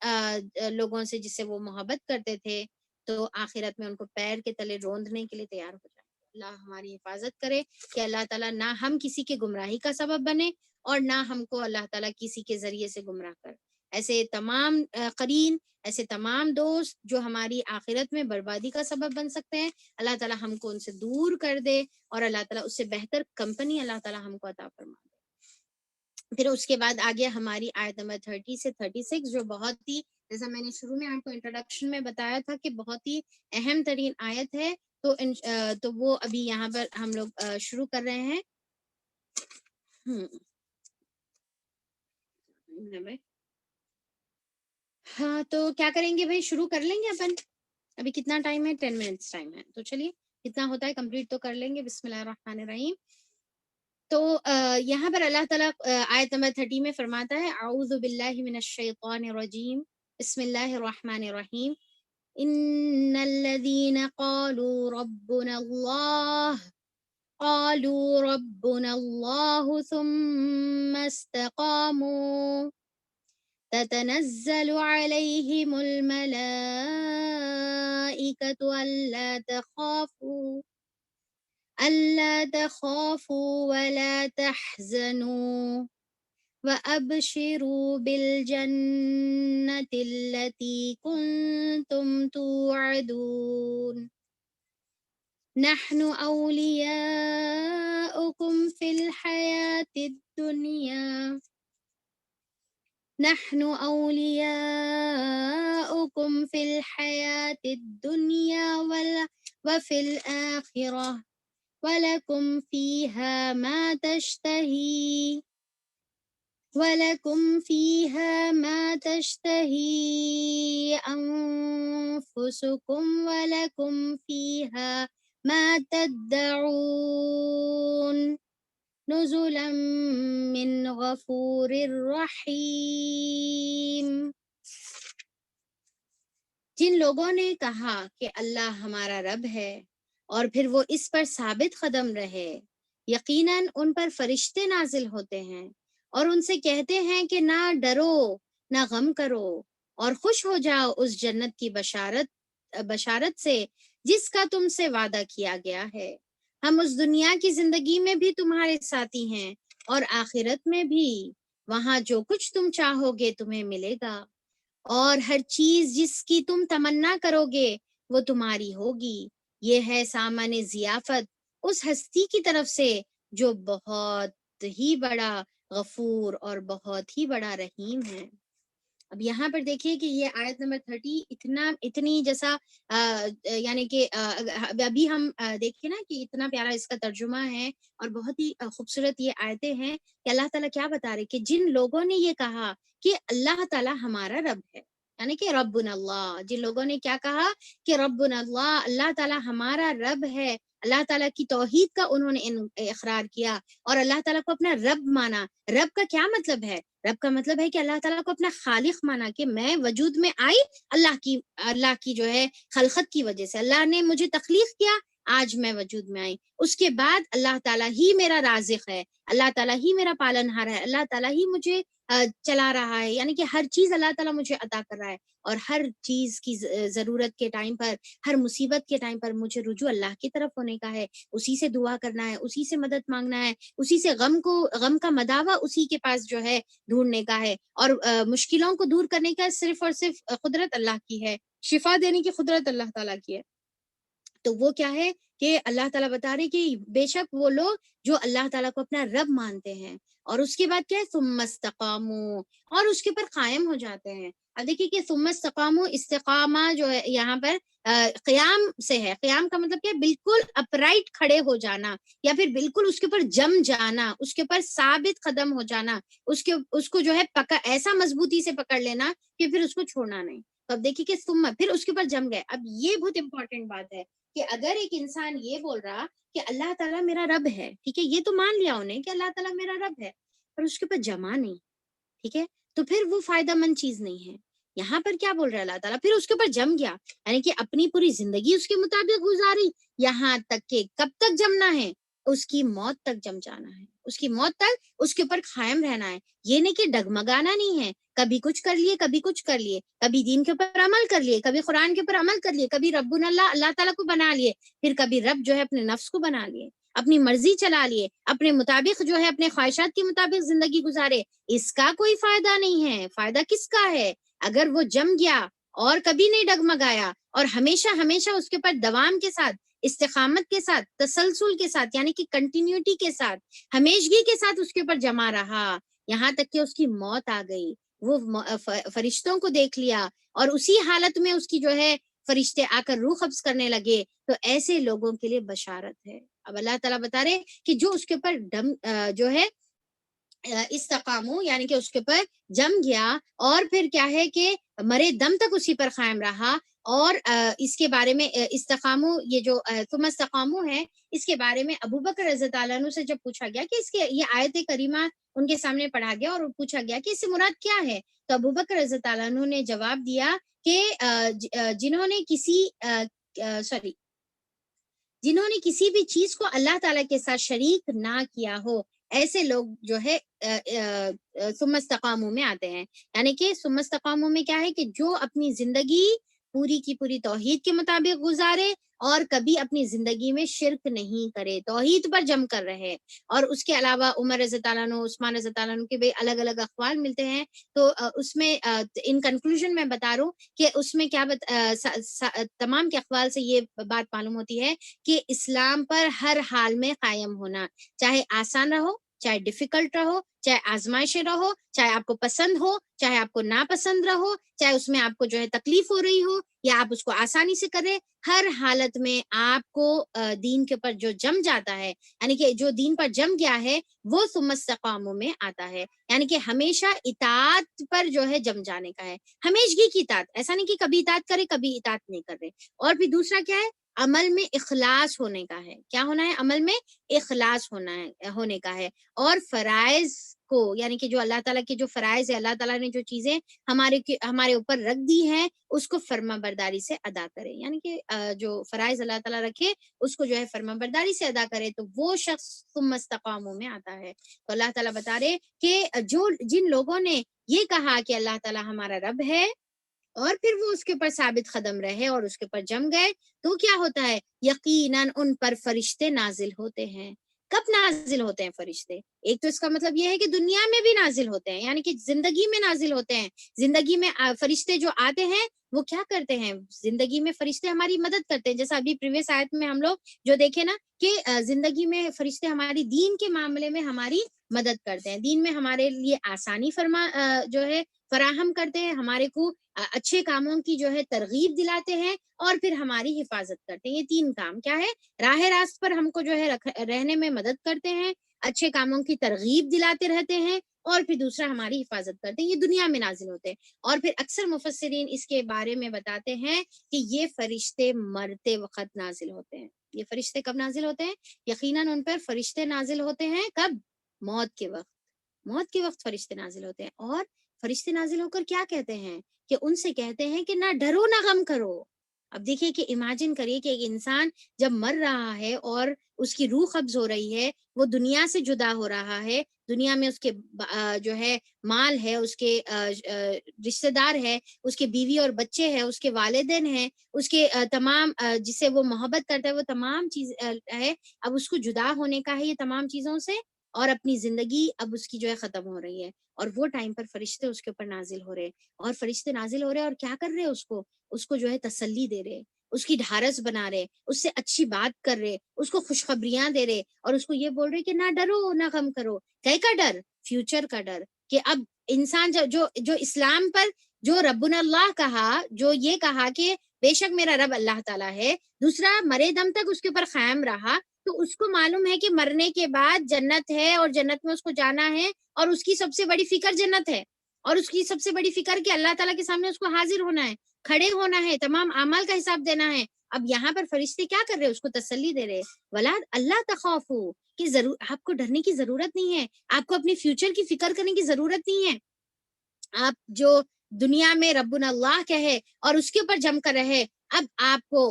لوگوں سے جس سے وہ محبت کرتے تھے، تو آخرت میں ان کو پیر کے تلے روندنے کے لیے تیار ہو جائے. اللہ ہماری حفاظت کرے کہ اللہ تعالیٰ نہ ہم کسی کے گمراہی کا سبب بنے، اور نہ ہم کو اللہ تعالیٰ کسی کے ذریعے سے گمراہ کر. ایسے تمام قرین، ایسے تمام دوست جو ہماری آخرت میں بربادی کا سبب بن سکتے ہیں، اللہ تعالیٰ ہم کو ان سے دور کر دے، اور اللہ تعالیٰ اس سے بہتر کمپنی اللہ تعالیٰ ہم کو عطا فرما دے. پھر اس کے بعد آگے ہماری آیت نمبر 30 سے 36، جو بہت ہی، جیسا میں نے شروع میں آپ کو انٹروڈکشن میں بتایا تھا کہ بہت ہی اہم ترین آیت ہے. تو وہ ابھی یہاں پر ہم لوگ شروع کر رہے ہیں. ہاں تو کیا کریں گے بھائی، شروع کر لیں گے اپن. ابھی کتنا ٹائم ہے؟ 10 منٹس ٹائم ہے، تو چلیے کتنا ہوتا ہے کمپلیٹ تو کر لیں گے. بسم اللہ الرحمن الرحیم. تو یہاں پر اللہ تعالیٰ آیت نمبر 30 میں فرماتا ہے اعوذ باللہ من الشیطان الرجیم، بسم اللہ الرحمن الرحیم. ان الذین قالوا ربنا اللہ ثم استقاموا تتنزل عليهم الملائكة ألا تخافوا ولا تحزنوا وأبشروا بالجنة التي كنتم توعدون نحن أولياؤكم في الحياة الدنيا وفي الآخرة ولكم فيها ما تشتهي أنفسكم ولكم فيها ما تدعون نزلا من غفور رحیم. جن لوگوں نے کہا کہ اللہ ہمارا رب ہے اور پھر وہ اس پر ثابت قدم رہے، یقیناً ان پر فرشتے نازل ہوتے ہیں اور ان سے کہتے ہیں کہ نہ ڈرو نہ غم کرو اور خوش ہو جاؤ اس جنت کی بشارت سے جس کا تم سے وعدہ کیا گیا ہے. ہم اس دنیا کی زندگی میں بھی تمہارے ساتھی ہیں اور آخرت میں بھی، وہاں جو کچھ تم چاہو گے تمہیں ملے گا، اور ہر چیز جس کی تم تمنا کرو گے وہ تمہاری ہوگی. یہ ہے سامان ضیافت اس ہستی کی طرف سے جو بہت ہی بڑا غفور اور بہت ہی بڑا رحیم ہے۔ اب یہاں پر دیکھیے کہ یہ آیت نمبر 30 اتنی جیسا یعنی کہ ابھی ہم دیکھیں نا کہ اتنا پیارا اس کا ترجمہ ہے اور بہت ہی خوبصورت یہ آیتیں ہیں کہ اللہ تعالیٰ کیا بتا رہے کہ جن لوگوں نے یہ کہا کہ اللہ تعالیٰ ہمارا رب ہے، یعنی کہ ربنا اللہ، جن لوگوں نے کیا کہا کہ ربنا اللہ، اللہ تعالیٰ ہمارا رب ہے، اللہ تعالیٰ کی توحید کا انہوں نے اقرار کیا اور اللہ تعالیٰ کو اپنا رب مانا۔ رب کا کیا مطلب ہے؟ رب کا مطلب ہے کہ اللہ تعالیٰ کو اپنا خالق مانا، کہ میں وجود میں آئی اللہ کی جو ہے خلقت کی وجہ سے، اللہ نے مجھے تخلیق کیا، آج میں وجود میں آئی۔ اس کے بعد اللہ تعالیٰ ہی میرا رازق ہے، اللہ تعالیٰ ہی میرا پالنہار ہے، اللہ تعالیٰ ہی مجھے چلا رہا ہے، یعنی کہ ہر چیز اللہ تعالیٰ مجھے عطا کر رہا ہے، اور ہر چیز کی ضرورت کے ٹائم پر، ہر مصیبت کے ٹائم پر مجھے رجوع اللہ کی طرف ہونے کا ہے، اسی سے دعا کرنا ہے، اسی سے مدد مانگنا ہے، اسی سے غم کا مداوع اسی کے پاس جو ہے ڈھونڈنے کا ہے، اور مشکلوں کو دور کرنے کا صرف اور صرف قدرت اللہ کی ہے، شفا دینے کی قدرت اللہ تعالیٰ کی ہے۔ تو وہ کیا ہے کہ اللہ تعالیٰ بتا رہے کہ بے شک وہ لوگ جو اللہ تعالیٰ کو اپنا رب مانتے ہیں، اور اس کے بعد کیا ہے ثم استقاموا، اور اس کے پر قائم ہو جاتے ہیں۔ اب دیکھیے کہ ثم استقاموا، استقامہ جو ہے یہاں پر قیام سے ہے۔ قیام کا مطلب کیا ہے؟ بالکل اپرائٹ کھڑے ہو جانا، یا پھر بالکل اس کے اوپر جم جانا، اس کے اوپر ثابت قدم ہو جانا، اس کو جو ہے ایسا مضبوطی سے پکڑ لینا کہ پھر اس کو چھوڑنا نہیں۔ تو اب دیکھیے کہ ثم، پھر اس کے اوپر جم گئے۔ اب یہ بہت امپورٹنٹ بات ہے کہ اگر ایک انسان یہ بول رہا کہ اللہ تعالیٰ میرا رب ہے، ٹھیک ہے، یہ تو مان لیا انہیں کہ اللہ تعالیٰ میرا رب ہے، پر اس کے اوپر جمع نہیں، ٹھیک ہے، تو پھر وہ فائدہ مند چیز نہیں ہے۔ یہاں پر کیا بول رہا ہے اللہ تعالیٰ؟ پھر اس کے اوپر جم گیا، یعنی کہ اپنی پوری زندگی اس کے مطابق گزاری، یہاں تک کہ کب تک جمنا ہے؟ اس کی موت تک جم جانا ہے، اس کی موت تک اس کے اوپر قائم رہنا ہے۔ یہ نہیں کہ ڈگمگانا نہیں ہے، کبھی کچھ کر لیے، کبھی کچھ کر لیے، کبھی دین کے اوپر عمل کر لیے، کبھی قرآن کے اوپر عمل کر لیے، کبھی ربنا اللہ تعالیٰ کو بنا لیے، پھر کبھی رب جو ہے اپنے نفس کو بنا لیے، اپنی مرضی چلا لیے، اپنے مطابق جو ہے اپنے خواہشات کے مطابق زندگی گزارے، اس کا کوئی فائدہ نہیں ہے۔ فائدہ کس کا ہے؟ اگر وہ جم گیا اور کبھی نہیں ڈگمگایا، اور ہمیشہ ہمیشہ اس کے اوپر دوام کے ساتھ، استقامت کے ساتھ، تسلسل کے ساتھ، یعنی کہ کنٹینیوٹی کے ساتھ، ہمیشگی کے ساتھ اس کے اوپر جمع رہا، یہاں تک کہ اس کی موت آ گئی، وہ فرشتوں کو دیکھ لیا، اور اسی حالت میں اس کی جو ہے فرشتے آ کر روح قبض کرنے لگے، تو ایسے لوگوں کے لیے بشارت ہے۔ اب اللہ تعالیٰ بتا رہے کہ جو اس کے اوپر جو ہے استقامو، یعنی کہ اس کے اوپر جم گیا، اور پھر کیا ہے کہ مرے دم تک اسی پر قائم رہا، اور اس کے بارے میں استقامو، یہ جو ثم استقامو ہے، اس کے بارے میں ابو بکر رضی اللہ عنہ سے جب پوچھا گیا کہ اس کے یہ آیت کریمہ ان کے سامنے پڑھا گیا اور پوچھا گیا کہ اس سے مراد کیا ہے، تو ابو بکر رضی اللہ عنہ نے جواب دیا کہ جنہوں نے کسی بھی چیز کو اللہ تعالیٰ کے ساتھ شریک نہ کیا ہو، ایسے لوگ جو ہے ثم استقاموا میں آتے ہیں۔ یعنی کہ ثم استقاموا میں کیا ہے کہ جو اپنی زندگی پوری کی پوری توحید کے مطابق گزارے، اور کبھی اپنی زندگی میں شرک نہیں کرے، توحید پر جم کر رہے۔ اور اس کے علاوہ عمر رضی اللہ عنہ، عثمان رضی اللہ عنہ کے بھی الگ الگ اقوال ملتے ہیں، تو اس میں ان کنکلوژن میں بتا رہا ہوں کہ اس میں کیا تمام کے اقوال سے یہ بات معلوم ہوتی ہے کہ اسلام پر ہر حال میں قائم ہونا، چاہے آسان رہو، چاہے ڈیفیکلٹ رہو، چاہے آزمائشیں رہو، چاہے آپ کو پسند ہو، چاہے آپ کو ناپسند رہو، چاہے اس میں آپ کو جو ہے تکلیف ہو رہی ہو یا آپ اس کو آسانی سے کرے، ہر حالت میں آپ کو دین کے پر جو جم جاتا ہے، یعنی کہ جو دین پر جم گیا ہے، وہ ثم استقاموا میں آتا ہے، یعنی کہ ہمیشہ اطاعت پر جو ہے جم جانے کا ہے، ہمیشگی کی اطاعت، ایسا نہیں کہ کبھی اطاعت کرے کبھی اطاعت نہیں کر رہے۔ اور پھر دوسرا کیا ہے؟ عمل میں اخلاص ہونے کا ہے۔ کیا ہونا ہے؟ عمل میں اخلاص ہونے کا ہے، اور فرائض کو، یعنی کہ جو اللہ تعالیٰ کے جو فرائض ہے، اللہ تعالیٰ نے جو چیزیں ہمارے اوپر رکھ دی ہیں، اس کو فرما برداری سے ادا کرے، یعنی کہ جو فرائض اللہ تعالیٰ رکھے اس کو جو ہے فرما برداری سے ادا کرے، تو وہ شخص ثم استقاموا میں آتا ہے۔ تو اللہ تعالیٰ بتا رہے کہ جن لوگوں نے یہ کہا کہ اللہ تعالیٰ ہمارا رب ہے، اور پھر وہ اس کے اوپر ثابت قدم رہے اور اس کے اوپر جم گئے، تو کیا ہوتا ہے؟ یقیناً ان پر فرشتے نازل ہوتے ہیں۔ کب نازل ہوتے ہیں فرشتے؟ ایک تو اس کا مطلب یہ ہے کہ دنیا میں بھی نازل ہوتے ہیں، یعنی کہ زندگی میں نازل ہوتے ہیں۔ زندگی میں فرشتے جو آتے ہیں وہ کیا کرتے ہیں؟ زندگی میں فرشتے ہماری مدد کرتے ہیں، جیسا ابھی پریویس آیت میں ہم لوگ جو دیکھے نا کہ زندگی میں فرشتے ہماری دین کے معاملے میں ہماری مدد کرتے ہیں، دین میں ہمارے لیے آسانی جو ہے فراہم کرتے ہیں، ہمارے کو اچھے کاموں کی جو ہے ترغیب دلاتے ہیں، اور پھر ہماری حفاظت کرتے ہیں۔ یہ 3 کام کیا ہے؟ راہ راست پر ہم کو جو ہے رہنے میں مدد کرتے ہیں، اچھے کاموں کی ترغیب دلاتے رہتے ہیں، اور پھر دوسرا ہماری حفاظت کرتے ہیں۔ یہ دنیا میں نازل ہوتے ہیں، اور پھر اکثر مفسرین اس کے بارے میں بتاتے ہیں کہ یہ فرشتے مرتے وقت نازل ہوتے ہیں۔ یہ فرشتے کب نازل ہوتے ہیں؟ یقیناً ان پر فرشتے نازل ہوتے ہیں کب؟ موت کے وقت۔ موت کے وقت فرشتے نازل ہوتے ہیں، اور فرشتے نازل ہو کر کیا کہتے ہیں؟ کہ ان سے کہتے ہیں کہ نہ ڈرو نہ غم کرو۔ اب دیکھیے کہ امیجن کریے کہ ایک انسان جب مر رہا ہے اور اس کی روح قبض ہو رہی ہے، وہ دنیا سے جدا ہو رہا ہے، دنیا میں اس کے جو ہے مال ہے، اس کے رشتہ دار ہے، اس کے بیوی اور بچے ہیں، اس کے والدین ہیں، اس کے تمام جسے وہ محبت کرتا ہے وہ تمام چیز ہے، اب اس کو جدا ہونے کا ہے یہ تمام چیزوں سے، اور اپنی زندگی اب اس کی جو ہے ختم ہو رہی ہے، اور وہ ٹائم پر فرشتے اس کے اوپر نازل ہو رہے، اور فرشتے نازل ہو رہے اور کیا کر رہے؟ اس کو جو ہے تسلی دے رہے، اس کی ڈھارس بنا رہے، اس سے اچھی بات کر رہے، اس کو خوشخبریاں دے رہے، اور اس کو یہ بول رہے کہ نہ ڈرو نہ غم کرو۔ کیا کا ڈر؟ فیوچر کا ڈر، کہ اب انسان جو اسلام پر جو ربنا اللہ کہا، جو یہ کہا کہ بے شک میرا رب اللہ تعالیٰ ہے، دوسرا مرے دم تک اس کے اوپر قائم رہا، تو اس کو معلوم ہے کہ مرنے کے بعد جنت ہے، اور جنت میں اس کو جانا ہے، اور اس کی سب سے بڑی فکر جنت ہے، اور اس کی سب سے بڑی فکر کہ اللہ تعالیٰ کے سامنے اس کو حاضر ہونا ہے، کھڑے ہونا ہے، تمام اعمال کا حساب دینا ہے۔ اب یہاں پر فرشتے کیا کر رہے؟ اس کو تسلی دے رہے، ولا اللہ تخافو، کہ آپ کو ڈرنے کی ضرورت نہیں ہے، آپ کو اپنے فیوچر کی فکر کرنے کی ضرورت نہیں ہے، آپ جو دنیا میں ربنا اللہ کہے اور اس کے اوپر جم کر رہے، اب آپ کو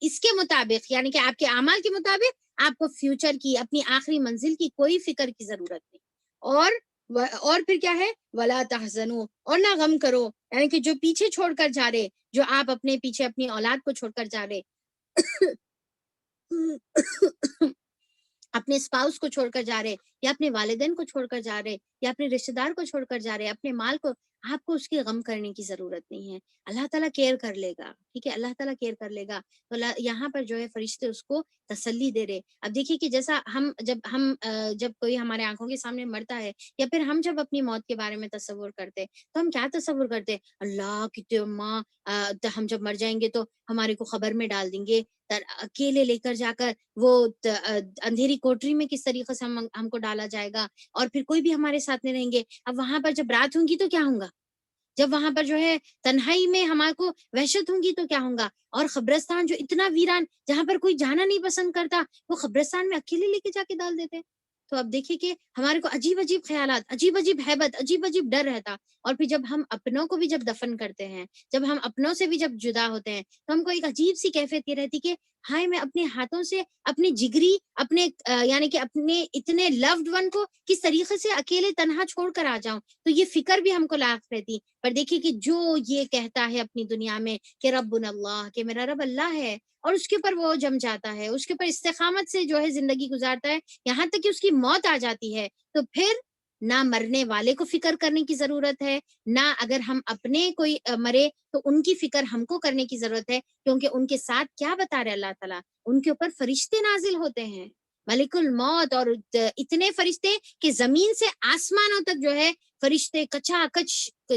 اس کے مطابق یعنی کہ آپ کے اعمال کے مطابق آپ کو فیوچر کی، اپنی آخری منزل کی کوئی فکر کی ضرورت نہیں، اور پھر کیا ہے؟ ولا تحزنوا، اور نہ غم کرو، یعنی کہ جو پیچھے چھوڑ کر جا رہے، جو آپ اپنے پیچھے اپنی اولاد کو چھوڑ کر جا رہے، اپنے اسپاؤس کو چھوڑ کر جا رہے، یا اپنے والدین کو چھوڑ کر جا رہے، یا اپنے رشتہ دار کو چھوڑ کر جا رہے، اپنے مال کو، آپ کو اس کی غم کرنے کی ضرورت نہیں ہے، اللہ تعالیٰ کیئر کر لے گا، ٹھیک ہے، اللہ تعالیٰ کیئر کر لے گا۔ تو یہاں پر جو ہے فرشتے اس کو تسلی دے رہے۔ اب دیکھیے کہ جیسا جب کوئی ہمارے آنکھوں کے سامنے مرتا ہے، یا پھر ہم جب اپنی موت کے بارے میں تصور کرتے، تو ہم کیا تصور کرتے؟ اللہ کتنے ماں ہم جب مر جائیں گے تو ہمارے کو خبر میں ڈال دیں گے، اکیلے لے کر جا کر وہ اندھیری کوٹری میں کس طریقے سے ہم کو ڈالا جائے گا، اور پھر کوئی بھی ہمارے ساتھ نہیں رہیں گے۔ اب وہاں پر جب رات ہوں گی تو کیا ہوں گا؟ جب وہاں پر جو ہے تنہائی میں ہمارے کو وحشت ہوں گی تو کیا ہوں گا؟ اور قبرستان جو اتنا ویران، جہاں پر کوئی جانا نہیں پسند کرتا، وہ قبرستان میں اکیلے لے کے جا کے ڈال دیتے۔ تو اب دیکھیے کہ ہمارے کو عجیب عجیب خیالات، عجیب عجیب ہیبت، عجیب عجیب ڈر رہتا، اور پھر جب ہم اپنوں کو بھی جب دفن کرتے ہیں، جب ہم اپنوں سے بھی جب جدا ہوتے ہیں، تو ہم کو ایک عجیب سی کیفیت یہ رہتی کہ ہائے میں اپنے ہاتھوں سے اپنے جگری، اپنے یعنی کہ اپنے اتنے لوڈ ون کو کس طریقے سے اکیلے تنہا چھوڑ کر آ جاؤں، تو یہ فکر بھی ہم کو لاحق رہتی۔ پر دیکھیے کہ جو یہ کہتا ہے اپنی دنیا میں کہ ربنا اللہ، کہ میرا رب اللہ ہے، اور اس کے اوپر وہ جم جاتا ہے، اس کے اوپر استقامت سے جو ہے زندگی گزارتا ہے، یہاں تک کہ اس کی موت آ جاتی ہے، تو پھر نہ مرنے والے کو فکر کرنے کی ضرورت ہے، نہ اگر ہم اپنے کوئی مرے تو ان کی فکر ہم کو کرنے کی ضرورت ہے، کیونکہ ان کے ساتھ کیا بتا رہے اللہ تعالیٰ؟ ان کے اوپر فرشتے نازل ہوتے ہیں، ملک الموت، اور اتنے فرشتے کہ زمین سے آسمانوں تک جو ہے فرشتے کچا کچ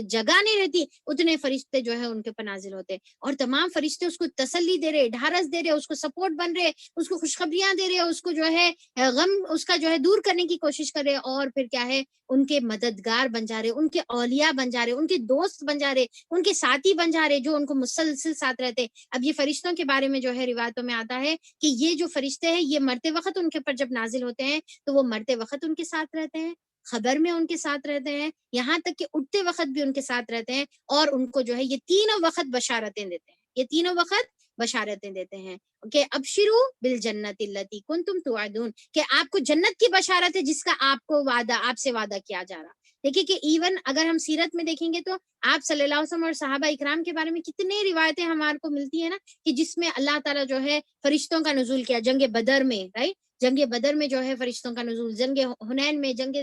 جگہ نہیں رہتی، اتنے فرشتے جو ہے ان کے اوپر نازل ہوتے، اور تمام فرشتے اس کو تسلی دے رہے، ڈھارس دے رہے، اس کو سپورٹ بن رہے، اس کو خوشخبریاں دے رہے، اس کو جو ہے غم اس کا جو ہے دور کرنے کی کوشش کر رہے، اور پھر کیا ہے ان کے مددگار بن جا رہے، ان کے اولیاء بن جا رہے، ان کے دوست بن جا رہے، ان کے ساتھی بن جا رہے، جو ان کو مسلسل ساتھ رہتے۔ اب یہ فرشتوں کے بارے میں جو ہے روایتوں میں آتا ہے کہ یہ جو فرشتے ہیں یہ مرتے وقت ان کے اوپر جب نازل ہوتے ہیں تو وہ مرتے وقت ان کے ساتھ رہتے ہیں، خبر میں ان کے ساتھ رہتے ہیں، یہاں تک کہ اٹھتے وقت بھی ان کے ساتھ رہتے ہیں، اور ان کو جو ہے یہ تینوں وقت بشارتیں دیتے ہیں، یہ تینوں وقت بشارتیں دیتے ہیں کہ ابشروا بالجنت التی کنتم توعدون، کہ آپ کو جنت کی بشارت ہے جس کا آپ سے وعدہ کیا جا رہا۔ دیکھیے کہ ایون اگر ہم سیرت میں دیکھیں گے تو آپ صلی اللہ علیہ وسلم اور صحابہ اکرام کے بارے میں کتنے روایتیں ہمارے کو ملتی ہیں نا، کہ جس میں اللہ تعالیٰ جو ہے فرشتوں کا نزول کیا جنگ بدر میں، رائٹ، جنگ بدر میں جو ہے فرشتوں کا نزول، جنگ حنین میں، جنگ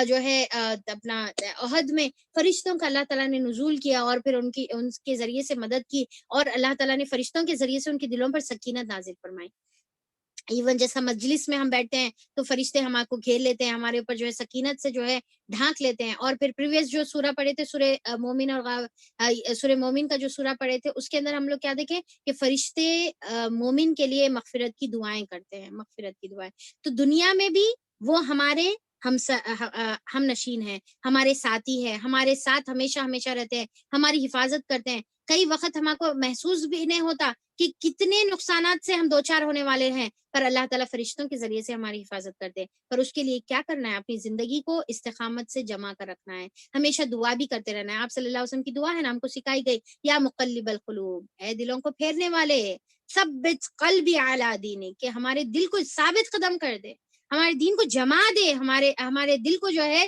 جو ہے اپنا احد میں فرشتوں کا اللہ تعالیٰ نے نزول کیا، اور پھر ان کے ذریعے سے مدد کی، اور اللہ تعالیٰ نے فرشتوں کے ذریعے سے ان کے دلوں پر سکینت نازل فرمائی۔ ایون جیسا مجلس میں ہم بیٹھتے ہیں تو فرشتے ہمارے کو گھیر لیتے ہیں، ہمارے اوپر جو ہے سکینت سے جو ہے ڈھانک لیتے ہیں. اور پھر پریویس جو سورہ پڑھے تھے سورہ مومن اور سورہ مومن کا جو سورہ پڑھے تھے اس کے اندر ہم لوگ کیا دیکھیں کہ فرشتے مومن کے لیے مغفرت کی دعائیں کرتے ہیں، مغفرت کی دعائیں. تو دنیا میں بھی وہ ہمارے ہم نشین ہیں، ہمارے ساتھی ہیں، ہمارے ساتھ ہمیشہ ہمیشہ رہتے ہیں، ہماری حفاظت کرتے ہیں. کئی وقت ہمارے کو محسوس بھی نہیں ہوتا کہ کتنے نقصانات سے ہم دوچار ہونے والے ہیں، پر اللہ تعالیٰ فرشتوں کے ذریعے سے ہماری حفاظت کرتے ہیں. پر اس کے لیے کیا کرنا ہے؟ اپنی زندگی کو استقامت سے جمع کر رکھنا ہے، ہمیشہ دعا بھی کرتے رہنا ہے. آپ صلی اللہ علیہ وسلم کی دعا ہے نا، ہم کو سکھائی گئی، یا مقلب القلوب، اے دلوں کو پھیرنے والے، ثبت قلبی علی دینک، کہ ہمارے دل کو ثابت قدم کر دے، ہمارے دین کو جما دے، ہمارے دل کو جو ہے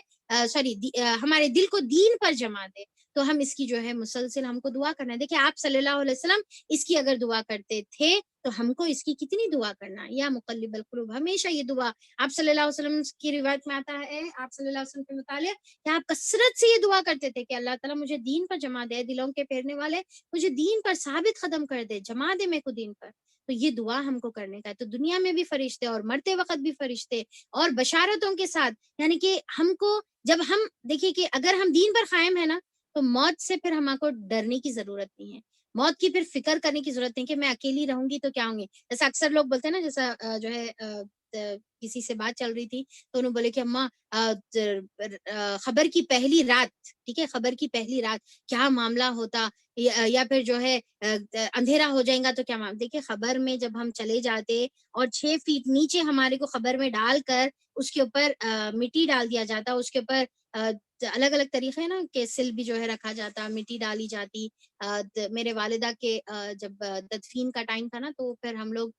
ہمارے دل کو دین پر جما دے. تو ہم اس کی جو ہے مسلسل ہم کو دعا کرنا ہے. دیکھیں آپ صلی اللہ علیہ وسلم اس کی اگر دعا کرتے تھے تو ہم کو اس کی کتنی دعا کرنا ہے. یا مقلب القلوب، ہمیشہ یہ دعا آپ صلی اللہ علیہ وسلم کی روایت میں آتا ہے، آپ صلی اللہ علیہ وسلم کے متعلق کہ آپ کثرت سے یہ دعا کرتے تھے کہ اللہ تعالیٰ مجھے دین پر جما دے، دلوں کے پھیرنے والے مجھے دین پر ثابت قدم کر دے، جما دے میرے کو دین پر. تو یہ دعا ہم کو کرنے کا ہے. تو دنیا میں بھی فرشتے اور مرتے وقت بھی فرشتے اور بشارتوں کے ساتھ، یعنی کہ ہم کو جب ہم دیکھیے کہ اگر ہم دین پر قائم ہے نا تو موت سے پھر ہمارے کو ڈرنے کی ضرورت نہیں ہے، موت کی پھر فکر کرنے کی ضرورت نہیں کہ میں اکیلی رہوں گی تو کیا ہوں گی. جیسا اکثر لوگ بولتے ہیں نا، جیسا جو ہے کسی سے بات چل رہی تھی تو انہوں بولے کہ اماں خبر کی پہلی رات، ٹھیک ہے، خبر کی پہلی رات کیا معاملہ ہوتا، یا پھر جو ہے اندھیرا ہو جائے گا تو کیا معاملہ. دیکھیے خبر میں جب ہم چلے جاتے اور 6 فیٹ نیچے ہمارے کو خبر میں ڈال کر اس کے اوپر مٹی ڈال دیا جاتا، اس کے اوپر الگ الگ طریقے ہیں نا کہ سل بھی جو ہے رکھا جاتا، مٹی ڈالی جاتی. میرے والدہ کے جب تدفین کا ٹائم تھا نا تو پھر ہم لوگ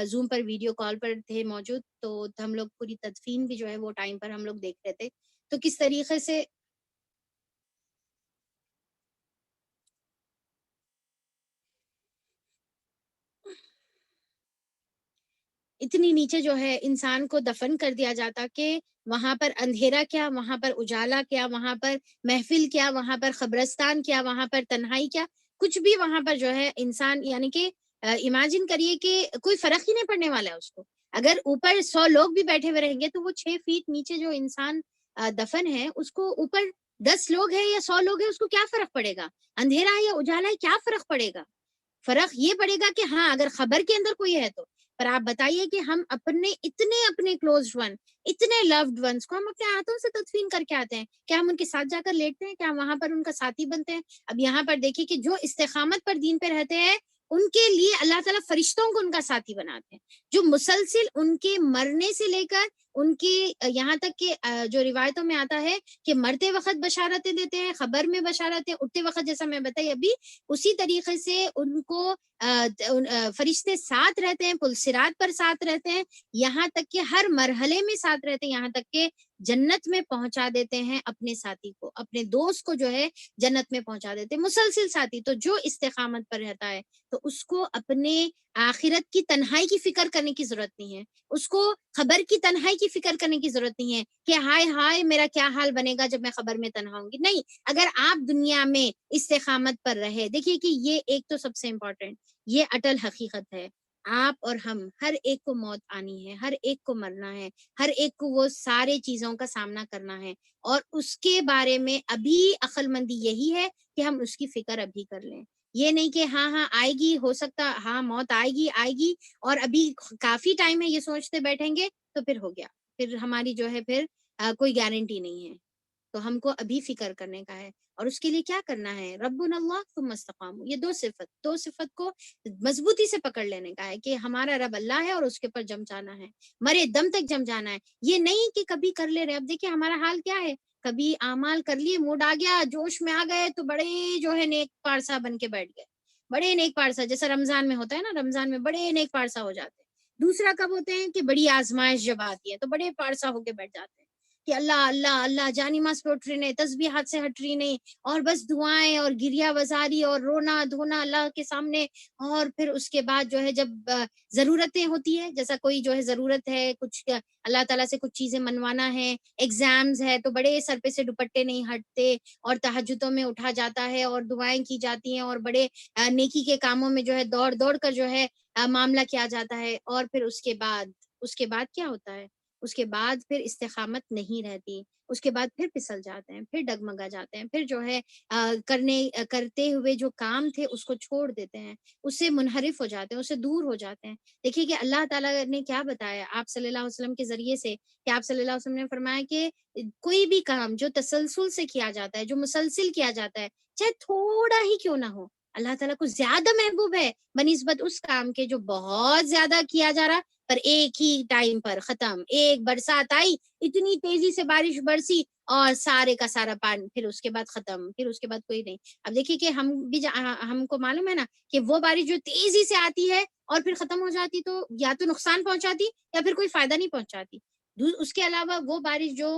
زوم پر ویڈیو کال پر تھے موجود، تو ہم لوگ پوری تدفین بھی جو ہے وہ ٹائم پر ہم لوگ دیکھ رہے تھے. تو کس طریقے سے اتنی نیچے جو ہے انسان کو دفن کر دیا جاتا کہ وہاں پر اندھیرا کیا، وہاں پر اجالا کیا، وہاں پر محفل کیا، وہاں پر قبرستان کیا، وہاں پر تنہائی کیا، کچھ بھی وہاں پر جو ہے انسان، یعنی کہ امیجن کریے کہ کوئی فرق ہی نہیں پڑنے والا ہے اس کو. اگر اوپر 100 لوگ بھی بیٹھے ہوئے رہیں گے تو وہ 6 فیٹ نیچے جو انسان دفن ہے اس کو اوپر 10 لوگ ہیں یا 100 لوگ ہیں، اس کو کیا فرق پڑے گا؟ اندھیرا ہے یا اجالا ہے، کیا فرق پڑے گا؟ فرق یہ پڑے گا کہ ہاں اگر خبر کے اندر کوئی ہے تو. پر آپ بتائیے کہ ہم اپنے کلوزڈ ون، اتنے لوڈ ونس کو ہم اپنے ہاتھوں سے تدفین کر کے آتے ہیں. کیا ہم ان کے ساتھ جا کر لیٹتے ہیں؟ کیا ہم وہاں پر ان کا ساتھی بنتے ہیں؟ اب یہاں پر دیکھیے کہ جو استقامت پر دین پہ رہتے ہیں ان کے لیے اللہ تعالیٰ فرشتوں کو ان کا ساتھی بناتے ہیں، جو مسلسل ان کے مرنے سے لے کر ان کی یہاں تک کہ جو روایتوں میں آتا ہے کہ مرتے وقت بشارتیں دیتے ہیں، خبر میں بشارتیں، اٹھتے وقت جیسا میں بتائی ابھی اسی طریقے سے ان کو فرشتے ساتھ رہتے ہیں، پل صراط پر ساتھ رہتے ہیں، یہاں تک کہ ہر مرحلے میں ساتھ رہتے ہیں، یہاں تک کہ جنت میں پہنچا دیتے ہیں اپنے ساتھی کو، اپنے دوست کو جو ہے جنت میں پہنچا دیتے ہیں، مسلسل ساتھی. تو جو استقامت پر رہتا ہے تو اس کو اپنے آخرت کی تنہائی کی فکر کرنے کی ضرورت نہیں ہے، اس کو خبر کی تنہائی کی فکر کرنے کی ضرورت نہیں ہے کہ ہائے ہائے میرا کیا حال بنے گا جب میں خبر میں تنہا ہوں گی. نہیں، اگر آپ دنیا میں استقامت پر رہے، دیکھیے کہ یہ ایک تو سب سے امپورٹنٹ، یہ اٹل حقیقت ہے. آپ اور ہم ہر ایک کو موت آنی ہے، ہر ایک کو مرنا ہے، ہر ایک کو وہ سارے چیزوں کا سامنا کرنا ہے، اور اس کے بارے میں ابھی عقل مندی یہی ہے کہ ہم اس کی فکر ابھی کر لیں. یہ نہیں کہ ہاں ہاں آئے گی، ہو سکتا ہاں موت آئے گی اور ابھی کافی ٹائم ہے یہ سوچتے بیٹھیں گے تو پھر ہو گیا، پھر ہماری جو ہے پھر کوئی گارنٹی نہیں ہے. تو ہم کو ابھی فکر کرنے کا ہے، اور اس کے لیے کیا کرنا ہے؟ ربنا اللہ ثم استقاموا، یہ دو صفت کو مضبوطی سے پکڑ لینے کا ہے کہ ہمارا رب اللہ ہے اور اس کے پر جم جانا ہے، مرے دم تک جم جانا ہے. یہ نہیں کہ کبھی کر لے رہے. اب دیکھیے ہمارا حال کیا ہے، کبھی اعمال کر لیے، موڈ آ گیا، جوش میں آ گئے تو بڑے جو ہے نیک پارسا بن کے بیٹھ گئے، بڑے نیک پارسا، جیسا رمضان میں ہوتا ہے نا، رمضان میں بڑے نیک پارسا ہو جاتے ہیں. دوسرا کب ہوتے ہیں کہ بڑی آزمائش جب آتی ہے تو بڑے پارسا ہو کے بیٹھ جاتے ہیں کہ اللہ اللہ اللہ، جان نماز پہ اٹھ رہی نہیں، تسبیحات سے ہٹ رہی نہیں، اور بس دعائیں اور گریا وزاری اور رونا دھونا اللہ کے سامنے. اور پھر اس کے بعد جو ہے جب ضرورتیں ہوتی ہے، جیسا کوئی جو ہے ضرورت ہے کچھ، اللہ تعالیٰ سے کچھ چیزیں منوانا ہے، ایگزامز ہے، تو بڑے سر پہ سے دوپٹے نہیں ہٹتے اور تہجدوں میں اٹھا جاتا ہے اور دعائیں کی جاتی ہیں اور بڑے نیکی کے کاموں میں جو ہے دوڑ دوڑ کر جو ہے معاملہ کیا جاتا ہے، اور پھر اس کے بعد کیا ہوتا ہے؟ اس کے بعد پھر استقامت نہیں رہتی، اس کے بعد پھر پھسل جاتے ہیں، پھر ڈگمگا جاتے ہیں، پھر جو ہے کرتے ہوئے جو کام تھے اس کو چھوڑ دیتے ہیں، اس سے منحرف ہو جاتے ہیں، اس سے دور ہو جاتے ہیں۔ دیکھیے کہ اللہ تعالیٰ نے کیا بتایا آپ صلی اللہ علیہ وسلم کے ذریعے سے، کہ آپ صلی اللہ علیہ وسلم نے فرمایا کہ کوئی بھی کام جو تسلسل سے کیا جاتا ہے، جو مسلسل کیا جاتا ہے، چاہے تھوڑا ہی کیوں نہ ہو، اللہ تعالیٰ کو زیادہ محبوب ہے بنسبت اس کام کے جو بہت زیادہ کیا جا رہا پر ایک ہی ٹائم پر ختم۔ ایک برسات آئی، اتنی تیزی سے بارش برسی اور سارے کا سارا پانی، پھر اس کے بعد ختم، پھر اس کے بعد کوئی نہیں۔ اب دیکھیے کہ ہم کو معلوم ہے نا کہ وہ بارش جو تیزی سے آتی ہے اور پھر ختم ہو جاتی، تو یا تو نقصان پہنچاتی یا پھر کوئی فائدہ نہیں پہنچاتی۔ اس کے علاوہ وہ بارش جو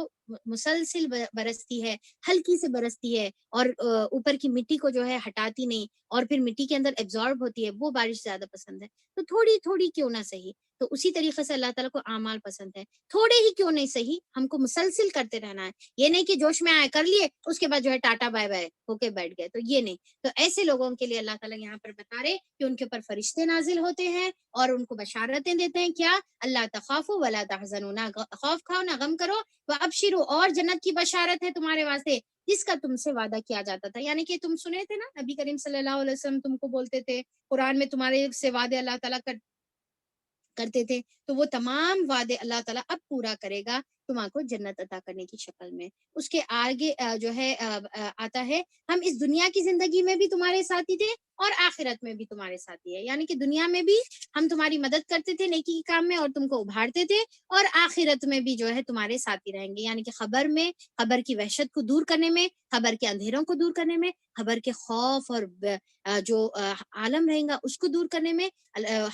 مسلسل برستی ہے، ہلکی سے برستی ہے، اور اوپر کی مٹی کو جو ہے ہٹاتی نہیں، اور پھر مٹی کے اندر ایبزارب ہوتی ہے، وہ بارش زیادہ پسند ہے۔ تو تھوڑی تھوڑی کیوں نہ صحیح، تو اسی طریقے سے اللہ تعالیٰ کو اعمال پسند ہے، تھوڑے ہی کیوں نہیں صحیح، ہم کو مسلسل کرتے رہنا ہے۔ یہ نہیں کہ جوش میں آئے کر لیے اس کے بعد جو ہے ٹاٹا بائے بائے ہو کے بیٹھ گئے، تو یہ نہیں۔ تو ایسے لوگوں کے لیے اللہ تعالیٰ یہاں پر بتا رہے کہ ان کے اوپر فرشتے نازل ہوتے ہیں اور ان کو بشارتیں دیتے ہیں، کیا؟ اللہ تخافوا ولا تحزنوا، نہ خوف کھاؤ نہ غم کرو، وابشروا، اور جنت کی بشارت ہے تمہارے واسطے جس کا تم سے وعدہ کیا جاتا تھا۔ یعنی کہ تم سنے تھے نا نبی کریم صلی اللہ علیہ وسلم تم کو بولتے تھے قرآن میں تمہارے سے وعدے اللہ تعالیٰ کرتے تھے، تو وہ تمام وعدے اللہ تعالیٰ اب پورا کرے گا تمہارے کو جنت عطا کرنے کی شکل میں۔ اس کے آگے جو ہے آتا ہے، ہم اس دنیا کی زندگی میں بھی تمہارے ساتھی تھے اور آخرت میں بھی تمہارے ساتھی ہے۔ یعنی کہ دنیا میں بھی ہم تمہاری مدد کرتے تھے نیکی کے کام میں اور تم کو ابھارتے تھے، اور آخرت میں بھی جو ہے تمہارے ساتھی رہیں گے۔ یعنی کہ خبر کی وحشت کو دور کرنے میں، خبر کے اندھیروں کو دور کرنے میں، خبر کے خوف اور جو عالم رہیں گا اس کو دور کرنے میں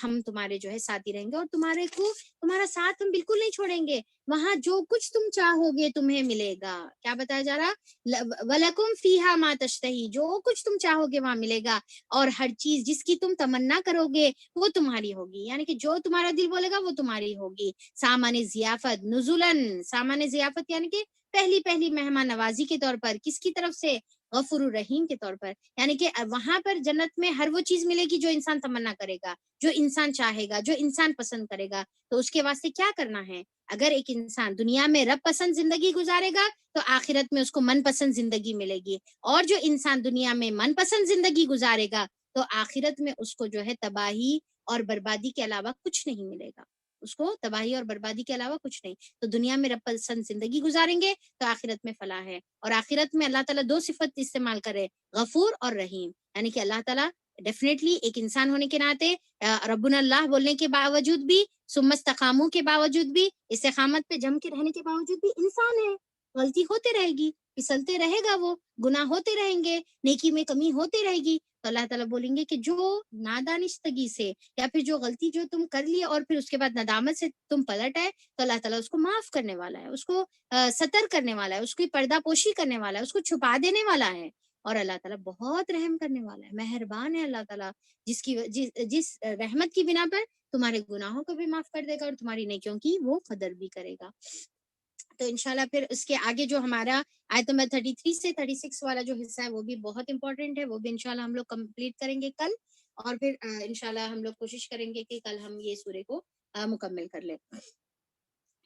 ہم تمہارے جو ہے ساتھی رہیں گے، اور تمہارا ساتھ ہم بالکل نہیں چھوڑیں گے۔ وہاں جو کچھ تم چاہو گے تمہیں ملے گا۔ کیا بتایا جا رہا؟ وَلَكُمْ فِيهَا مَا تَشْتَهِي، جو کچھ تم چاہو گے وہاں ملے گا، اور ہر چیز جس کی تم تمنا کرو گے وہ تمہاری ہوگی۔ یعنی کہ جو تمہارا دل بولے گا وہ تمہاری ہوگی۔ سامان ضیافت نزلاً، سامان ضیافت یعنی کہ پہلی مہمان نوازی کے طور پر، کس کی طرف سے؟ غفور الرحیم کے طور پر۔ یعنی کہ وہاں پر جنت میں ہر وہ چیز ملے گی جو انسان تمنا کرے گا، جو انسان چاہے گا، جو انسان پسند کرے گا۔ تو اس کے واسطے کیا کرنا ہے؟ اگر ایک انسان دنیا میں رب پسند زندگی گزارے گا تو آخرت میں اس کو من پسند زندگی ملے گی، اور جو انسان دنیا میں من پسند زندگی گزارے گا تو آخرت میں اس کو جو ہے تباہی اور بربادی کے علاوہ کچھ نہیں ملے گا، اس کو تباہی اور بربادی کے علاوہ کچھ نہیں۔ تو دنیا میں رب پسند زندگی گزاریں گے تو آخرت میں فلاح ہے، اور آخرت میں اللہ تعالیٰ 2 صفت استعمال کرے، غفور اور رحیم۔ یعنی کہ اللہ تعالیٰ ڈیفینیٹلی ایک انسان ہونے کے ناطے ربنا اللہ بولنے کے باوجود بھی، ثم استقاموا کے باوجود بھی، استقامت پہ جم کے رہنے کے باوجود بھی انسان ہے، غلطی ہوتے رہے گی، پھسلتے رہے گا، وہ گناہ ہوتے رہیں گے، نیکی میں کمی ہوتے رہے گی۔ تو اللہ تعالیٰ بولیں گے کہ جو نادانستگی سے یا پھر جو غلطی جو تم کر لیے اور پھر اس کے بعد ندامت سے تم پلٹ آئے، تو اللہ تعالیٰ اس کو معاف کرنے والا ہے، اس کو ستر کرنے والا ہے، اس کی پردہ پوشی کرنے والا ہے، اس کو چھپا دینے والا ہے، اور اللہ تعالیٰ بہت رحم کرنے والا ہے، مہربان ہے اللہ تعالیٰ، جس رحمت کی بنا پر تمہارے گناہوں کو بھی معاف کر دے گا اور تمہاری نیکیوں کی وہ قدر بھی کرے گا۔ تو انشاءاللہ پھر اس کے آگے جو ہمارا آیت نمبر 33 سے 36 والا جو حصہ ہے وہ بھی بہت امپورٹنٹ ہے، وہ بھی انشاءاللہ ہم لوگ کمپلیٹ کریں گے کل، اور پھر انشاءاللہ ہم لوگ کوشش کریں گے کہ کل ہم یہ سورے کو مکمل کر لیں۔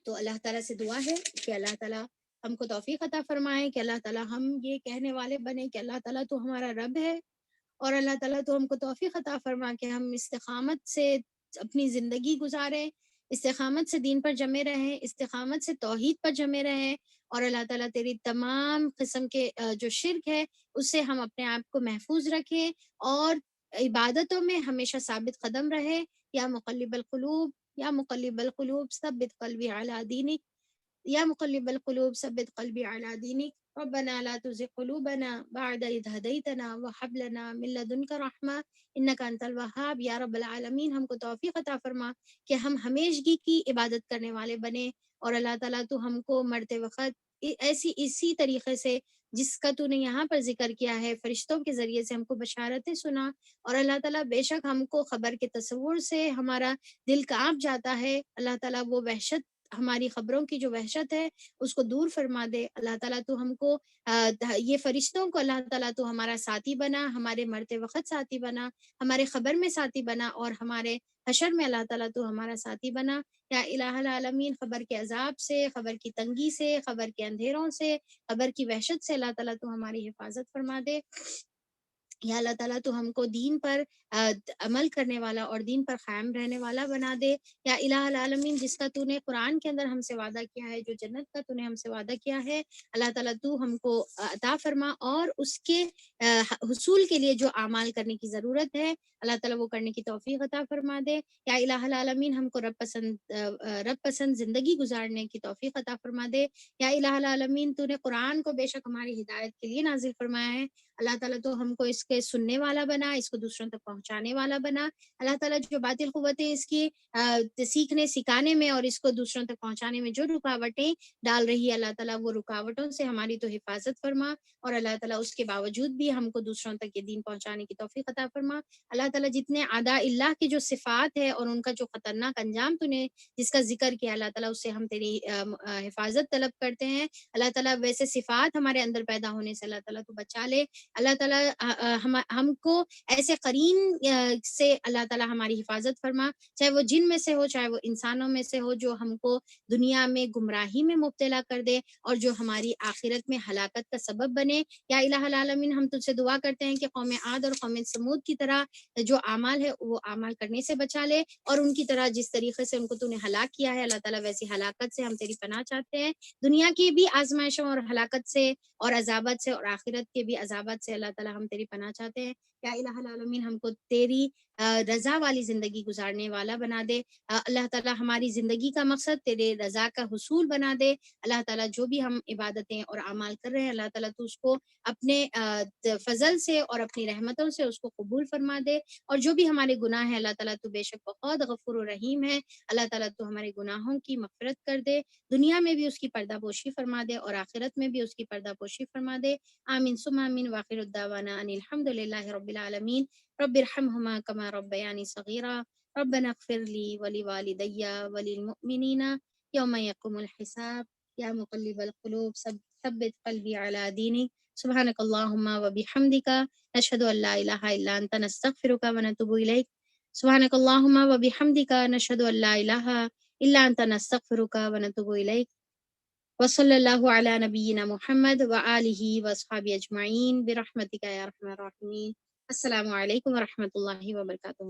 تو اللہ تعالیٰ سے دعا ہے کہ اللہ تعالیٰ ہم کو توفیق عطا فرمائے، کہ اللہ تعالیٰ ہم یہ کہنے والے بنے کہ اللہ تعالیٰ تو ہمارا رب ہے، اور اللہ تعالیٰ تو ہم کو توفیق عطا فرما کہ ہم استقامت سے اپنی زندگی گزاریں، استقامت سے دین پر جمے رہیں، استقامت سے توحید پر جمے رہیں، اور اللہ تعالیٰ تیری تمام قسم کے جو شرک ہے اس سے ہم اپنے آپ کو محفوظ رکھیں، اور عبادتوں میں ہمیشہ ثابت قدم رہے۔ یا مقلب القلوب، یا مقلب القلوب ثبت قلبی علی دینک، یا مقلب القلوب ثبت قلبی علی دینک، ربنا لا تزغ قلوبنا بعد اذ هديتنا وهب لنا من لدنك رحمة انك انت الوهاب۔ یا رب العالمین ہم کو توفیق عطا فرما کہ ہم ہمیشگی کی عبادت کرنے والے بنے، اور اللہ تعالیٰ تو ہم کو مرتے وقت اسی طریقے سے جس کا تو نے یہاں پر ذکر کیا ہے، فرشتوں کے ذریعے سے ہم کو بشارتیں سنا، اور اللہ تعالیٰ بے شک ہم کو خبر کے تصور سے ہمارا دل کانپ جاتا ہے، اللہ تعالیٰ وہ وحشت ہماری خبروں کی جو وحشت ہے اس کو دور فرما دے۔ اللہ تعالیٰ تو ہم کو یہ فرشتوں کو اللہ تعالیٰ تو ہمارا ساتھی بنا، ہمارے مرتے وقت ساتھی بنا، ہمارے خبر میں ساتھی بنا، اور ہمارے حشر میں اللہ تعالیٰ تو ہمارا ساتھی بنا۔ یا الہ العالمین، خبر کے عذاب سے، خبر کی تنگی سے، خبر کے اندھیروں سے، خبر کی وحشت سے اللہ تعالیٰ تو ہماری حفاظت فرما دے۔ یا اللہ تعالیٰ تو ہم کو دین پر عمل کرنے والا اور دین پر قائم رہنے والا بنا دے۔ یا الہ العالمین، جس کا تو نے قرآن کے اندر ہم سے وعدہ کیا ہے، جو جنت کا تو نے ہم سے وعدہ کیا ہے، اللہ تعالیٰ تو ہم کو عطا فرما، اور اس کے حصول کے لیے جو اعمال کرنے کی ضرورت ہے اللہ تعالیٰ وہ کرنے کی توفیق عطا فرما دے۔ یا الہ العالمین، ہم کو رب پسند زندگی گزارنے کی توفیق عطا فرما دے۔ یا الہ العالمین، تو نے قرآن کو بے شک ہماری ہدایت کے لیے نازل فرمایا ہے، اللہ تعالیٰ تو ہم کو اس کے سننے والا بنا، اس کو دوسروں تک پہنچانے والا بنا۔ اللہ تعالیٰ جو باطل قوتیں اس کی سیکھنے سکھانے میں اور اس کو دوسروں تک پہنچانے میں جو رکاوٹیں ڈال رہی ہے، اللہ تعالیٰ وہ رکاوٹوں سے ہماری تو حفاظت فرما، اور اللہ تعالیٰ اس کے باوجود بھی ہم کو دوسروں تک یہ دین پہنچانے کی توفیق عطا فرما۔ اللہ تعالیٰ جتنے اعداء اللہ کی جو صفات ہے اور ان کا جو خطرناک انجام تو نے جس کا ذکر کیا، اللہ تعالیٰ اس سے ہم تیری حفاظت طلب کرتے ہیں۔ اللہ تعالیٰ ویسے صفات ہمارے اندر پیدا ہونے سے اللہ تعالیٰ تو بچا لے۔ اللہ تعالیٰ ہم کو ایسے قرین سے اللہ تعالیٰ ہماری حفاظت فرما، چاہے وہ جن میں سے ہو چاہے وہ انسانوں میں سے ہو، جو ہم کو دنیا میں گمراہی میں مبتلا کر دے اور جو ہماری آخرت میں ہلاکت کا سبب بنے۔ یا الہ العالمین، ہم تجھ سے دعا کرتے ہیں کہ قوم عاد اور قوم سمود کی طرح جو اعمال ہے وہ اعمال کرنے سے بچا لے، اور ان کی طرح جس طریقے سے ان کو تو نے ہلاک کیا ہے اللہ تعالیٰ ویسی ہلاکت سے ہم تیری پناہ چاہتے ہیں۔ دنیا کی بھی آزمائشوں اور ہلاکت سے اور عذابت سے، اور آخرت کے بھی عذابت سے اللہ تعالیٰ ہم تیری پناہ چاہتے ہیں۔ یا الہ العالمین، ہم کو تیری رضا والی زندگی گزارنے والا بنا دے۔ اللہ تعالیٰ ہماری زندگی کا مقصد تیرے رضا کا حصول بنا دے۔ اللہ تعالیٰ جو بھی ہم عبادتیں اور اعمال کر رہے ہیں اللہ تعالیٰ تو اس کو اپنے فضل سے اور اپنی رحمتوں سے اس کو قبول فرما دے، اور جو بھی ہمارے گناہ ہیں اللہ تعالیٰ تو بے شک بہت غفور و رحیم ہے، اللہ تعالیٰ تو ہمارے گناہوں کی مغفرت کر دے، دنیا میں بھی اس کی پردہ پوشی فرما دے اور آخرت میں بھی اس کی پردہ پوشی فرما دے۔ آمین ثم آمین، وآخر الدعوانا ان الحمد للہ رب العالمین۔ رب ارحمہما کما ربیانی صغیرا، ربنا اغفر لی ولوالدی وللمؤمنین یوم یقوم الحساب، یا مقلب القلوب ثبت قلبی علی دینک، سبحانک اللہم وبحمدک، نشہد ان لا الہ الا انت، نستغفرک ونتوب الیک، سبحانک اللہم وبحمدک، نشہد ان لا الہ الا انت، نستغفرک ونتوب الیک، وصلی اللہ علی نبینا محمد وآلہ واصحابہ اجمعین برحمتک یا ارحم الراحمین۔ السلام علیکم ورحمۃ اللہ وبرکاتہ۔